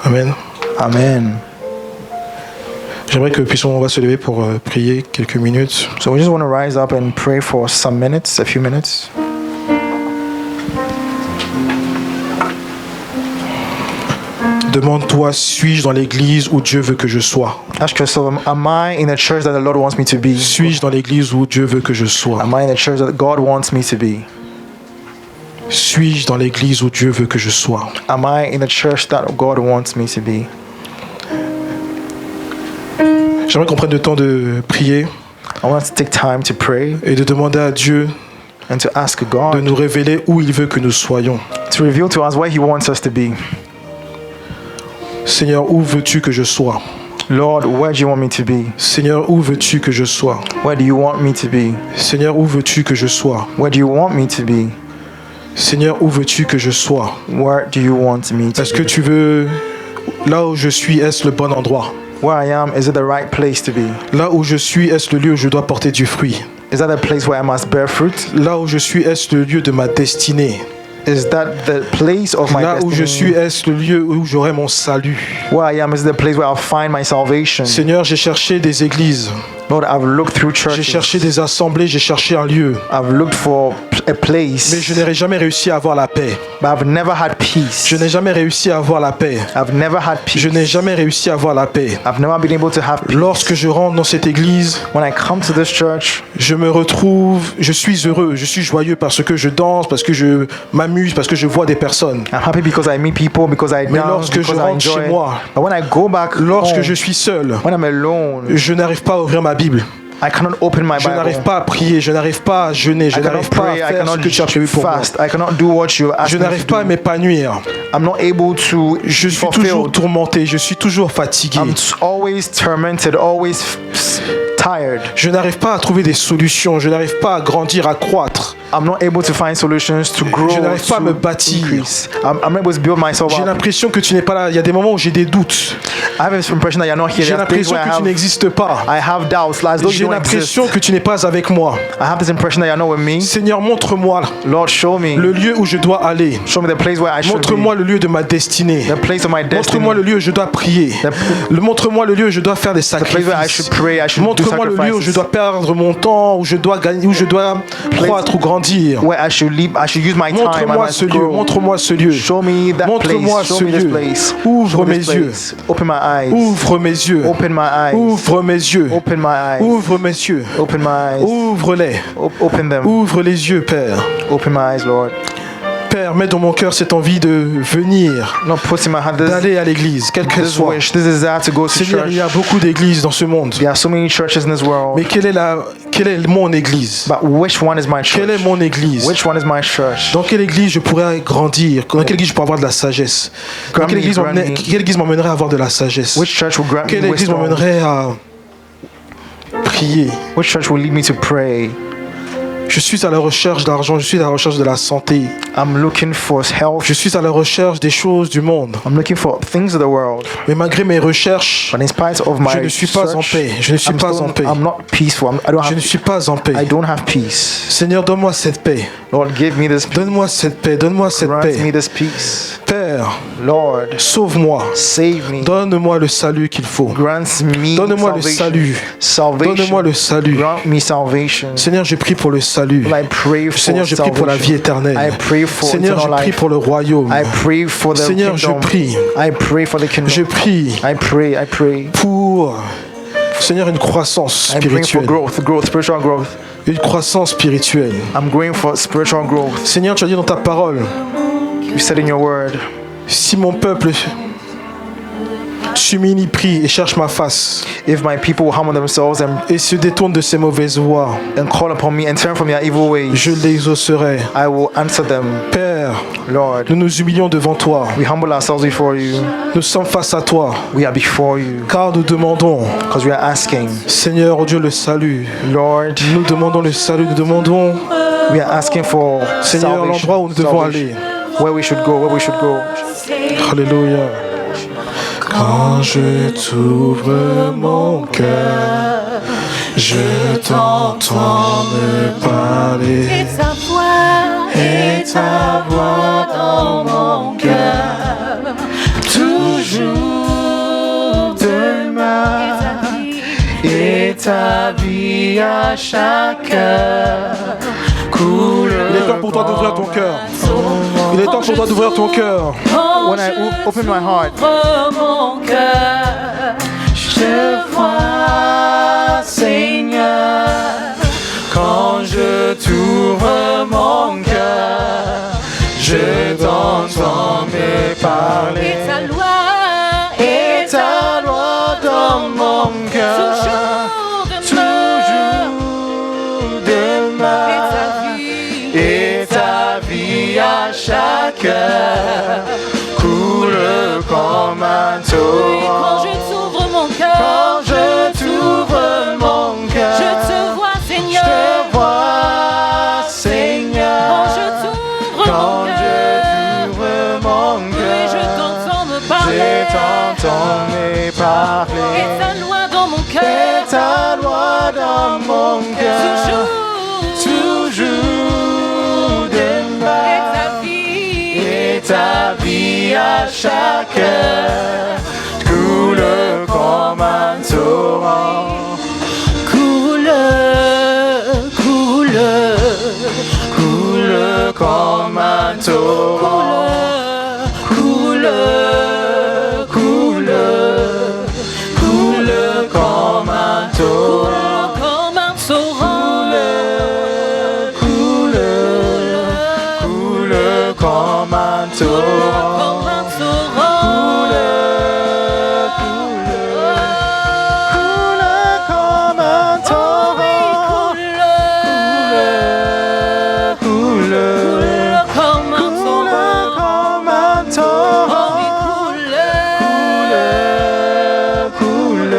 Amen. Amen. J'aimerais que on va se lever pour prier quelques minutes. So we just want to rise up and pray for some minutes, a few minutes. Demande-toi, suis-je dans l'église où Dieu veut que je sois? Ask yourself, am I in the church that the Lord wants me to be? Suis-je dans l'église où Dieu veut que je sois? Am I in the church that God wants me to be? Suis-je dans l'église où Dieu veut que je sois? Am I in the church that God wants me to be? J'aimerais qu'on prenne le temps de prier I want us to take time to pray et de demander à Dieu and to ask de God nous révéler où il veut que nous soyons. to reveal to us where He wants us to be. Seigneur, où veux-tu que je sois? Lord, where do you want me to be? Seigneur, où veux-tu que je sois? Where do you want me to be? Seigneur, où veux-tu que je sois? Where do you want me to be? Seigneur, où veux-tu que je sois? Where do you want me to Est-ce que be? tu veux, là où je suis, est-ce le bon endroit? Where I am, is it the right place to be? Là où je suis, est-ce le lieu où je dois porter du fruit? Is that the place where I must bear fruit? Là où je suis, est-ce le lieu de ma destinée? Is that the place of my Là où je destiny? suis, est-ce le lieu où j'aurai mon salut? Where I am is the place where I'll find my salvation. Seigneur, j'ai cherché des églises, Lord, I've looked through j'ai churches. cherché des assemblées, j'ai cherché un lieu. I've looked for a place, Mais je n'ai jamais réussi à avoir la paix. but I've never had peace. Je n'ai jamais réussi à avoir la paix. I've never had peace. Je n'ai jamais réussi à avoir la paix. I've never been able to have peace. Lorsque je rentre dans cette église, When I come to this church, je me retrouve, je suis heureux, je suis joyeux parce que je danse, parce que je m'amuse, parce que je vois des personnes. I'm happy because I meet people, because I Mais dance, lorsque je because I rentre enjoy chez it. moi, But when I go back lorsque home, je suis seul, when I'm alone, je n'arrive pas à ouvrir ma Bible. I cannot open my Je n'arrive Bible. pas à prier, je n'arrive pas à jeûner, je I cannot n'arrive pas pray, à I faire ce cannot que tu as prévu pour moi. fast, I cannot do what you ask Je me n'arrive to pas à do. m'épanouir. I'm not able to Je suis fulfill. toujours tourmenté, je suis toujours fatigué. I'm always tormented, always tired. Je n'arrive pas à trouver des solutions, je n'arrive pas à grandir, à croître. I'm not able to find solutions to grow. Je n'arrive pas à me to bâtir. increase. I'm not able to build myself J'ai up. l'impression que tu n'es pas là. Il y a des moments où j'ai des doutes. I have this impression that you're not here. J'ai There are days l'impression where que tu n'existes pas. I have doubts, as though J'ai you don't exist. l'impression que tu n'es pas avec moi. I have this impression that you're not with me. Seigneur, montre-moi Lord, show me. le lieu où je dois aller. Show me the place where I should Montre-moi le lieu de ma destinée. be. The place of my destiny. Montre-moi le lieu où je dois prier. Montre-moi le lieu où je dois faire des The place where I sacrifices. should pray. I should do Montre-moi le lieu où je sacrifices. dois perdre mon temps, où je dois gagner, où je dois croître ou grandir. Where I should live. I should use my time. I Montre-moi must ce lieu, grow. montre-moi ce lieu. Show me that Montre-moi place. Show ce me this lieu. place. Ouvre Show me mes this yeux. place. Open my eyes. Ouvre mes yeux. Open my eyes. Ouvre mes yeux. Open my eyes. Ouvre mes yeux. Open my eyes. Ouvre-les. Open them. Ouvre les yeux, Père. Open my eyes, Lord. Père, mets dans mon cœur cette envie de venir, Lord, put in my heart d'aller à l'église, quelle qu'elle this soit. wish, this desire to go to Seigneur, church. il y a beaucoup d'églises dans ce monde. There are so many churches in this world. Mais quelle est mon église? But which one is my church? Quelle est mon église? Which one is my church? Dans quelle église je pourrais grandir? Dans quelle église je pourrais avoir de la sagesse? Dans Grant me. quelle église m'emmènerait à avoir de la sagesse? Which church will grant Quelle me église wisdom? m'emmènerait à prier? Which church will lead me to pray? Je suis à la recherche d'argent, je suis à la recherche de la santé. I'm looking for health. Je suis à la recherche des choses du monde. I'm looking for things of the world. Mais malgré mes recherches, But in spite of my je ne suis pas en search, paix. Je ne suis pas en paix. I'm not peaceful. I Je ne suis pas en paix. don't have peace. Seigneur, donne-moi cette paix. Lord, give me this peace. Donne-moi cette paix. Donne-moi cette Grant me paix. this peace. Père, Lord, sauve-moi. save me. Donne-moi le salut qu'il faut. Grant me Donne-moi le salvation. salut. Salvation. Donne-moi le salut. Grant me salvation. Seigneur, je prie pour le salut. Lord, I pray for Seigneur, je prie pour la vie salvation. I éternelle. pray for Seigneur, je eternal prie life. pour le royaume. I pray for the Seigneur, je kingdom. prie. I pray for the kingdom. Je prie I pray pour, Seigneur, une croissance I'm praying for spirituelle. growth, spiritual growth. Une croissance spirituelle. I'm going for spiritual growth. Seigneur, tu as dit dans ta parole, You said in your word, si mon peuple s'humilie, prie et cherche ma face if my people humble themselves et se détourne de ses mauvaises voies, and call upon me and turn from their evil ways, je l'exaucerai. I will answer them. Père, Lord, nous nous humilions devant toi. we humble ourselves before you. Nous sommes face à toi, We are before you car nous demandons, because we are asking. Seigneur, oh Dieu, le salut. Lord, Nous demandons le salut, nous demandons, we are asking for Seigneur, salvation, l'endroit où nous devons aller. where we should go, where we should go. Alléluia. Quand je t'ouvre mon cœur, je t'entends me parler. Et ta voix dans mon cœur, toujours demain, et ta vie à chaque heure coule. Il est temps pour toi d'ouvrir ton cœur. Il est temps pour toi d'ouvrir ton cœur. When I open my heart, Ouvre mon cœur, je te vois, Seigneur. quand je t'ouvre mon cœur, je t'entends me parler. Et ta loi, Et ta loi dans mon cœur, toujours demain, et ta vie, et ta vie à chaque heure coule comme un quand torrent. je t'ouvre mon Quand cœur, je t'ouvre mon cœur, je te vois, je Seigneur. te vois, Quand Seigneur. je t'ouvre Quand mon je cœur, t'ouvre mon oui, je cœur, t'entends me je parler. et t'entends mes parler. Et ta loi dans mon Et cœur. ta loi dans mon cœur. Toujours de et ta vie à chaque heure coule comme un torrent. Coule, coule, Coule comme un torrent. coule, Coule, coule comme un torrent. comme un torrent. Coule, coule comme un torrent. Comme un torrent. Coule comme un torrent. Coule, Comme un coule torrent. comme un torrent. Coule,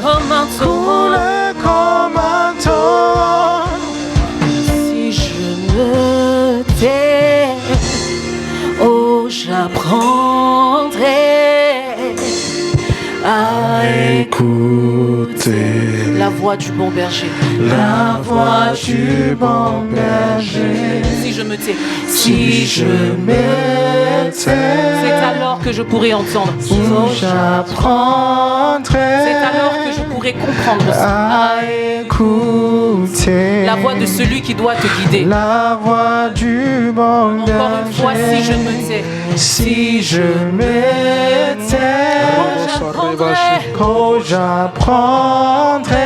Comme un torrent. comme un torrent. Si je me tais, oh, j'apprendrai à Écoutez la voix du bon berger. la voix du bon berger. Si je me tais, Si je me c'est tais, alors que je pourrai entendre. j'apprendrai C'est alors que je pourrai comprendre aussi. à écouter La voix de celui qui doit te guider. la voix du bon Encore une fois, si je me tais, Si je me tais, j'apprendrai oh, j'apprendrai à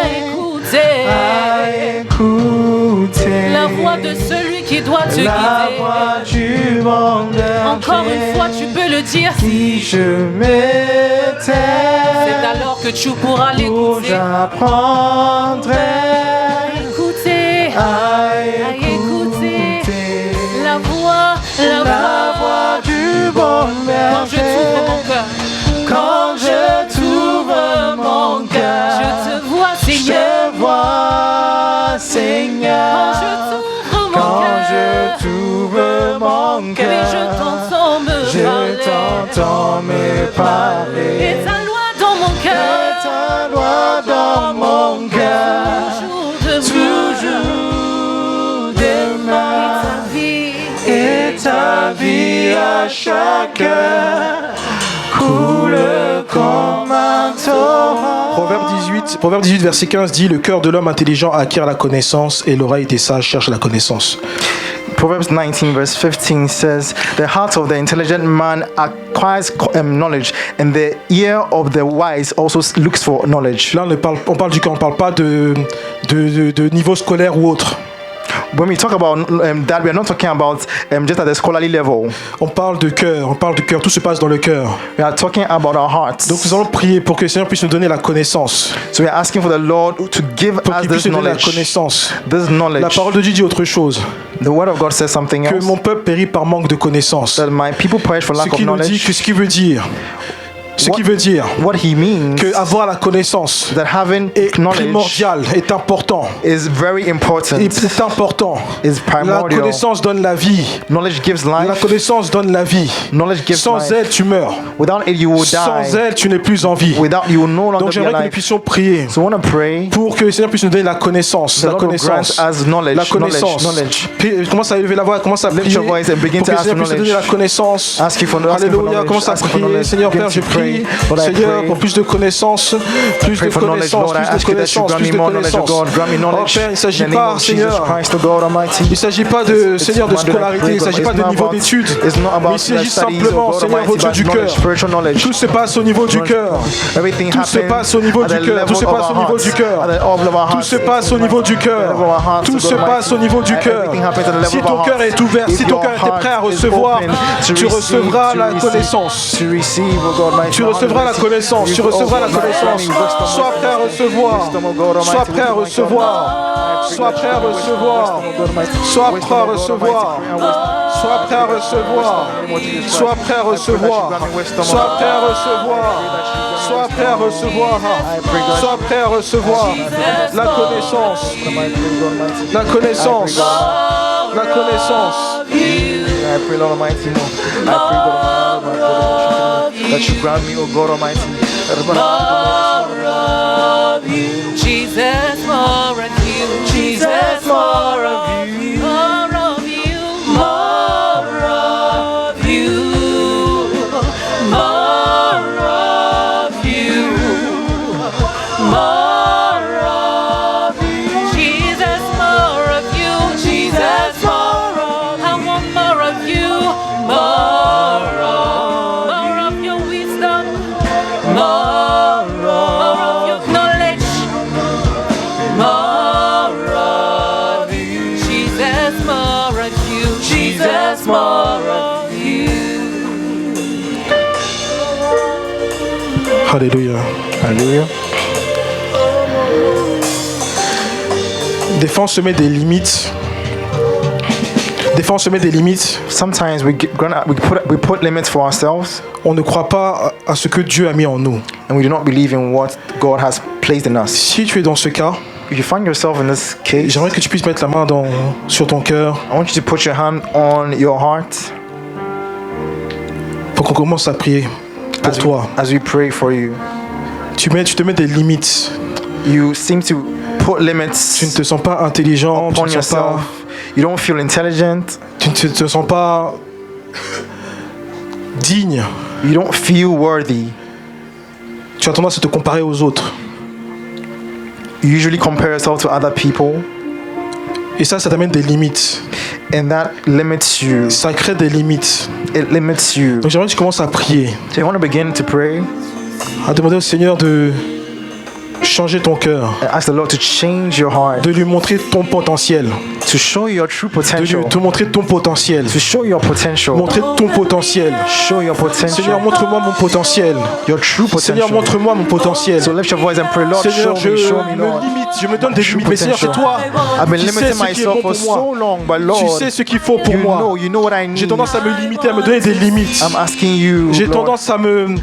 écouter à écouter la voix de celui qui doit te la guider. voix du bon berger. Encore une fois, tu peux le dire. Si je me tais, C'est alors que tu pourras oh, l'écouter. j'apprendrai Écouter, à écouter écouter la voix la voix du bon quand je t'ouvre berger. mon cœur. Quand je t'ouvre mon cœur, Je te vois, Seigneur. je vois, Quand Seigneur. je t'ouvre mon Quand cœur, je t'ouvre mon oui, cœur, je t'entends me je parler. t'entends me Et parler. ta loi dans mon Et cœur, ta loi dans mon cœur, toujours toujours de demain. Et ta vie à chaque heure coule comme un torrent. Proverbe 18, verset 15 dit: Le cœur de l'homme intelligent acquiert la connaissance et l'oreille des sages cherche la connaissance. Proverbs 19 verse 15 says, The heart of the intelligent man acquires knowledge, and the ear of the wise also looks for knowledge. Là, on parle du cœur, on ne parle pas de niveau scolaire ou autre. When we talk about that, we are not talking about just at the scholarly level. On parle de cœur, tout se passe dans le cœur. We are talking about our hearts. Donc nous allons prier pour que le Seigneur puisse nous donner la connaissance, So we are asking for the Lord to give pour us qu'il this puisse nous donner la knowledge. connaissance. This La knowledge. parole de Dieu dit autre chose, The word of God says something que else. mon peuple périt par manque de connaissance. That my people perish for Ce lack of qui nous dit knowledge. que ce qui veut dire What he means que avoir la connaissance that having est knowledge primordial, est important, is very important. est important. Is La primordial. connaissance donne la vie. Knowledge gives La life. connaissance donne la vie. Knowledge gives Sans life. elle, tu meurs. Without it, you will Sans die. elle, tu n'es plus en vie. Without you will no longer Donc be j'aimerais que nous alive. puissions prier So I want to pray. pour que le Seigneur puisse nous donner la connaissance. The La Lord will connaissance. grant us knowledge. La connaissance. Knowledge. Commence à élever la voix, commence à Lift prier your voice and begin pour to que le ask Seigneur for puisse nous donner la knowledge. connaissance. Ask for Alléluia, knowledge. commence à Ask for prier. knowledge. Seigneur Begin Père, je to prie, pray. Lord, I Seigneur, pray. pour plus de connaissances, plus de Pray for knowledge, connaissances, Lord. I plus de ask you that you connaissances, grant plus me de more knowledge, oh connaissances. God. Grant me Oh knowledge. Père, il ne In s'agit the name pas, of Jesus Seigneur, Christ, oh God Almighty. il ne s'agit pas de, Seigneur, de It's not scolarité, il ne s'agit pas de niveau d'études, It's not mais about il s'agit studies, oh simplement, God Seigneur, Almighty, au Dieu but du cœur. knowledge, spiritual knowledge. Tout se passe au niveau du cœur. Everything Tout se happens passe au niveau at du the cœur. Tout se level of passe au our niveau hearts. du cœur. At the level of our Tout hearts. se passe au niveau du cœur. Tout se passe au niveau du cœur. Si ton cœur est ouvert, si ton cœur est prêt à recevoir, tu recevras la connaissance. Tu recevras la connaissance. Tu recevras la connaissance. Sois prêt à recevoir. Sois prêt à recevoir. Sois prêt à recevoir. Sois prêt à recevoir. Sois prêt à recevoir. Sois prêt à recevoir. Sois prêt à recevoir. Sois prêt à recevoir. Sois prêt à recevoir la connaissance. La connaissance. La connaissance. I pray, Lord Almighty, I pray, God, that you grant me, O God Almighty. More of you. Jesus, more of you. Jesus, more of you. More of you. More of you. More of you. More of you. Jesus, more of you. Jesus, more of you. I want more of you. More of your wisdom. More of your knowledge. More of you. Jesus, more of you. Jesus, more of you. Alléluia. Hallelujah. Des fois, on se met des limites. Des fois, on se met des limites. Sometimes we put limits for ourselves, On ne croit pas à ce que Dieu a mis en nous. and we do not believe in what God has placed in us. Si tu es dans ce cas, If you find yourself in this case, j'aimerais que tu puisses mettre la main sur ton cœur I want you to put your hand on your heart pour qu'on commence à prier pour toi. as we pray for you. Tu te mets des limites. You seem to put Tu ne limits te sens pas intelligent, upon yourself. You don't feel intelligent. tu ne te sens pas digne. You don't feel worthy. Tu as tendance à te comparer aux autres. You usually compare yourself to other people, Et ça t'amène des limites. and that limits you. Ça crée des limites. It limits you. Donc j'aimerais que tu commences à prier, So you want to begin to pray à demander au Seigneur de changer ton cœur, and ask the Lord to change your heart, de lui montrer ton potentiel, to show your true de lui potential, te montrer ton potentiel, to show your potential, montrer ton potentiel. show your Seigneur, potential, montre-moi mon potentiel. your true Seigneur, potential. montre-moi mon potentiel. So lift your voice and pray, Lord, Seigneur, show me, me Lord. limite, je me donne des True limites. Mais Seigneur, c'est toi I've been qui sais limiting ce qui est bon myself pour for moi. so long, but Tu Lord, sais ce qu'il faut pour moi. you know what I J'ai need. tendance à me limiter, à me donner des limites. I'm asking you, J'ai Lord. tendance à me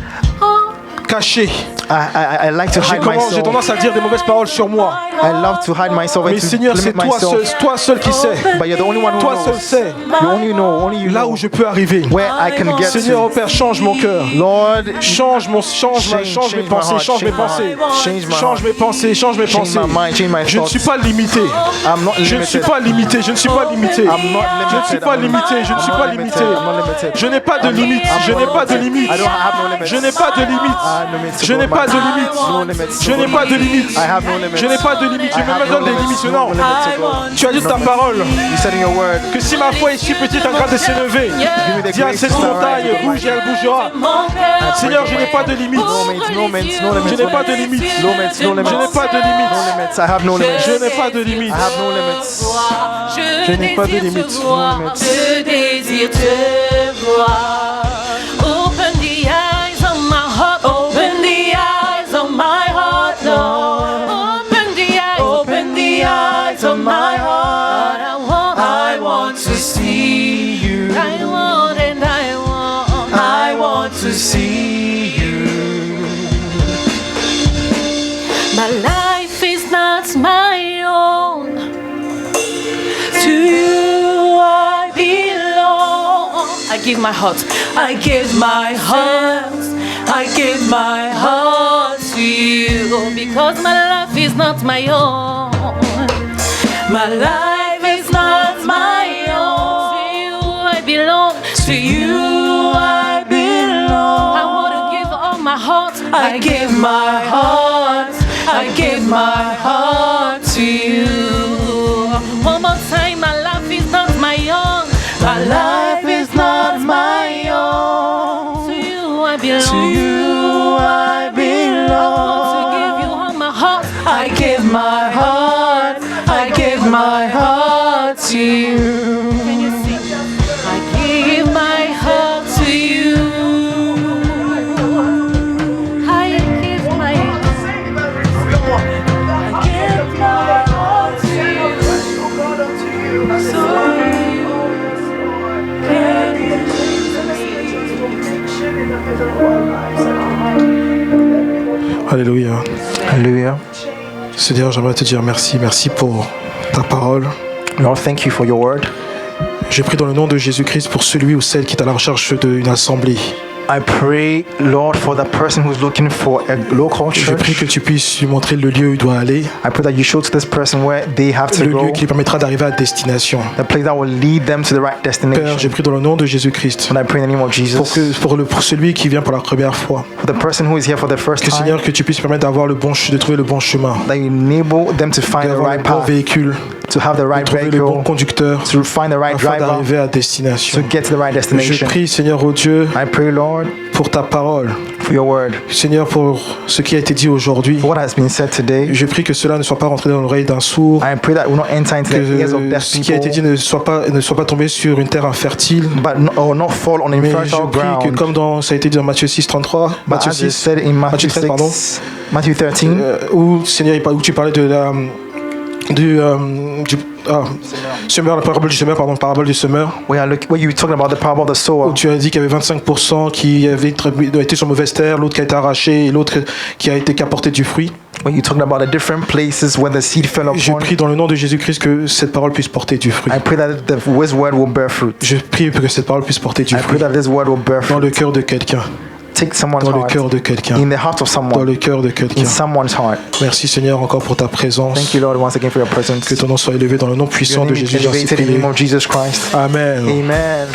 cacher. I like to hide J'ai myself. tendance à dire des mauvaises paroles sur moi. I love to hide myself and Mais to Seigneur, c'est limit toi myself. seul qui sais. But you're the only one who Toi seul knows. sais. You only know, only you Là know où je peux arriver. where I can get Seigneur, oh to. Père, change mon cœur. Lord, Change mes change pensées, my change mes heart, pensées. change my Change heart, mes pensées, change mes change pensées. my mind, change my Je ne suis thoughts. pas limité. I'm not Je ne suis limited. pas limité, je ne suis pas limité. I'm not Je ne suis limited. pas limité, je ne suis pas limité. I'm not limited. Je n'ai pas de limite, je n'ai pas de limite. I don't have no limits. Je n'ai pas de limite. No limits. Je n'ai pas de limite. No limits. Je n'ai pas de limite. I have no limits. Je n'ai pas de limite. Je I have me donne no des limits. limites. No Non. limits to God. Tu as dit ta parole You said in your word, que si ma foi est si petite, un grain de s'élever. give me the Dis à grace cette to montagne, rise. bouge et elle bougera. Seigneur, je n'ai pas de limite. No limits, no limits, no limits. Je n'ai pas de limite. No limits, no limits. Je n'ai pas de No limite. limits. I have no limits. Je n'ai pas de limite. I have no limits. Je n'ai pas de désire limite. te voir, je désire te voir. Open the eyes of my heart, open the eyes of my heart, Lord. Open the eyes of my heart. I want to see you. I want to see you. My life is not my own. To you I belong. I give my heart. I give my heart. I give my heart to you because my life is not my own. My life is not my own. To you I belong. To you I belong. I want to give all my heart. I give my heart. I give my heart to you. One more time, my life is not my own. My life is not my own. To you I belong. To you I belong. I want to give you all my heart. I give my heart. I give my heart to you. Can you sing? I give my heart to you. I give my heart to you. So Alléluia. Hallelujah. Seigneur, j'aimerais te dire merci. Merci pour ta parole. Lord, thank you for your word. Je prie dans le nom de Jésus-Christ pour celui ou celle qui est à la recherche d'une assemblée. I pray, Lord, for the person who's looking for a local Je prie que church. tu puisses lui montrer le lieu où il doit aller, I pray that you show to this person where they have to le go, lieu qui lui permettra d'arriver à destination. the place that will lead them to the right Père, destination. j'ai prié dans le nom de Jésus-Christ And I pray in the name of Jesus, pour celui qui vient pour la première fois, for the person who is here for the first que time, Seigneur, que tu puisses permettre de trouver le bon chemin, that you enable them to find the d'avoir le right bon path, véhicule, to have the de right trouver le bon vehicle, conducteur, to find the right afin driver, d'arriver à to destination. get to the right Je destination. prie, Seigneur, oh Dieu, I pray, Lord, pour ta parole. for your word, Seigneur, pour ce qui a été dit aujourd'hui, for what has been said today. je prie que cela ne soit pas rentré dans l'oreille d'un sourd, I pray that it will not enter into the ears of que deaf ce qui a été dit people, ne soit pas tombé sur une terre infertile. or not fall on Mais je infertile prie que ground. comme ça a été dit dans Matthieu 6, 33, But Matthieu as you 6, said in Matthew Matthieu 13, pardon. 6, Matthew 13, où Seigneur, où tu parlais de la semeur, la parabole du semeur, parabole du semeur, where you were talking about the parable of the où sower, tu as dit qu'il y avait 25% qui avaient été sur mauvaise terre, l'autre qui a été arraché et l'autre qui a apporté du fruit. when you talking about the different places where the seed fell Je upon. prie dans le nom de Jésus-Christ que cette parole puisse porter du fruit. I pray that this word will bear fruit. Je prie que cette parole puisse porter du I pray fruit that this word will bear dans fruit. le cœur de quelqu'un, Take someone's dans le heart, cœur de quelqu'un, in the heart of dans someone, le cœur de quelqu'un. in someone's heart. Merci Seigneur encore pour ta présence. Thank you, Lord, once again for your presence. Que ton nom soit élevé dans le nom puissant Your de name is Jésus. J'en suis elevated in the prié. name of Jesus Christ. Amen. Amen.